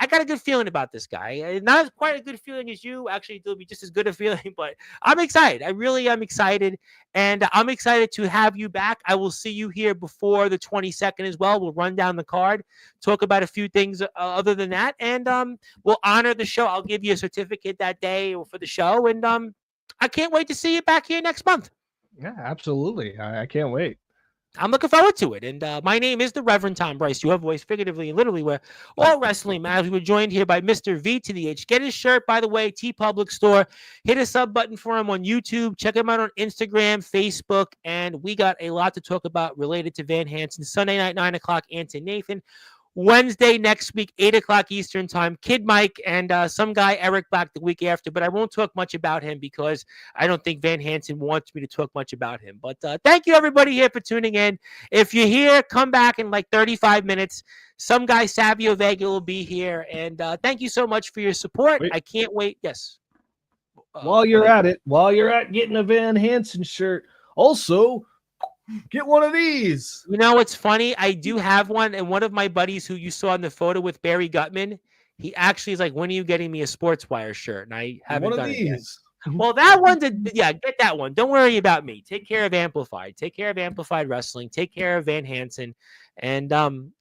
I got a good feeling about this guy. Not quite a good feeling as you. Actually, it'll be just as good a feeling, but I'm excited. I really am excited, and I'm excited to have you back. I will see you here before the 22nd as well. We'll run down the card, talk about a few things other than that, and we'll honor the show. I'll give you a certificate that day for the show, and I can't wait to see you back here next month. Yeah, absolutely. I can't wait. I'm looking forward to it. And my name is the Reverend Tom Bryce, your voice figuratively and literally where all wrestling matters. We were joined here by Mr. V to the H. Get his shirt, by the way, T Public Store. Hit a sub button for him on YouTube. Check him out on Instagram, Facebook. And we got a lot to talk about related to Van Hanson. Sunday night, 9 o'clock, Anton Nathan. Wednesday next week, 8 o'clock Eastern time, Kid Mike and some guy, Eric Black, the week after. But I won't talk much about him because I don't think Van Hanson wants me to talk much about him. But thank you, everybody, here for tuning in. If you're here, come back in like 35 minutes. Some guy, Savio Vega, will be here. And thank you so much for your support. I can't wait. Yes. While you're at getting a Van Hanson shirt, also get one of these. It's funny. I do have one. And one of my buddies who you saw in the photo with Barry Gutman, he actually is like, when are you getting me a Sportswire shirt? And I haven't done it yet. Well, that one's get that one. Don't worry about me. Take care of Amplified. Take care of Amplified Wrestling. Take care of Van Hanson. And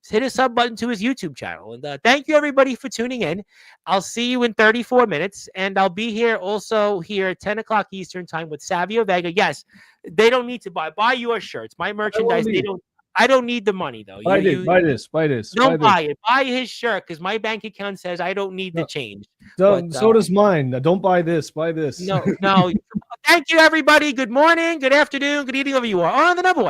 hit a sub button to his YouTube channel. And thank you, everybody, for tuning in. I'll see you in 34 minutes. And I'll be here also here at 10 o'clock Eastern time with Savio Vega. Yes, they don't need to buy your shirts. My merchandise, I don't need the money, though. Buy this. Don't buy it. Buy his shirt because my bank account says I don't need the change. So does mine. Don't buy this. Buy this. No. Thank you, everybody. Good morning, good afternoon, good evening, wherever you are. On the number one.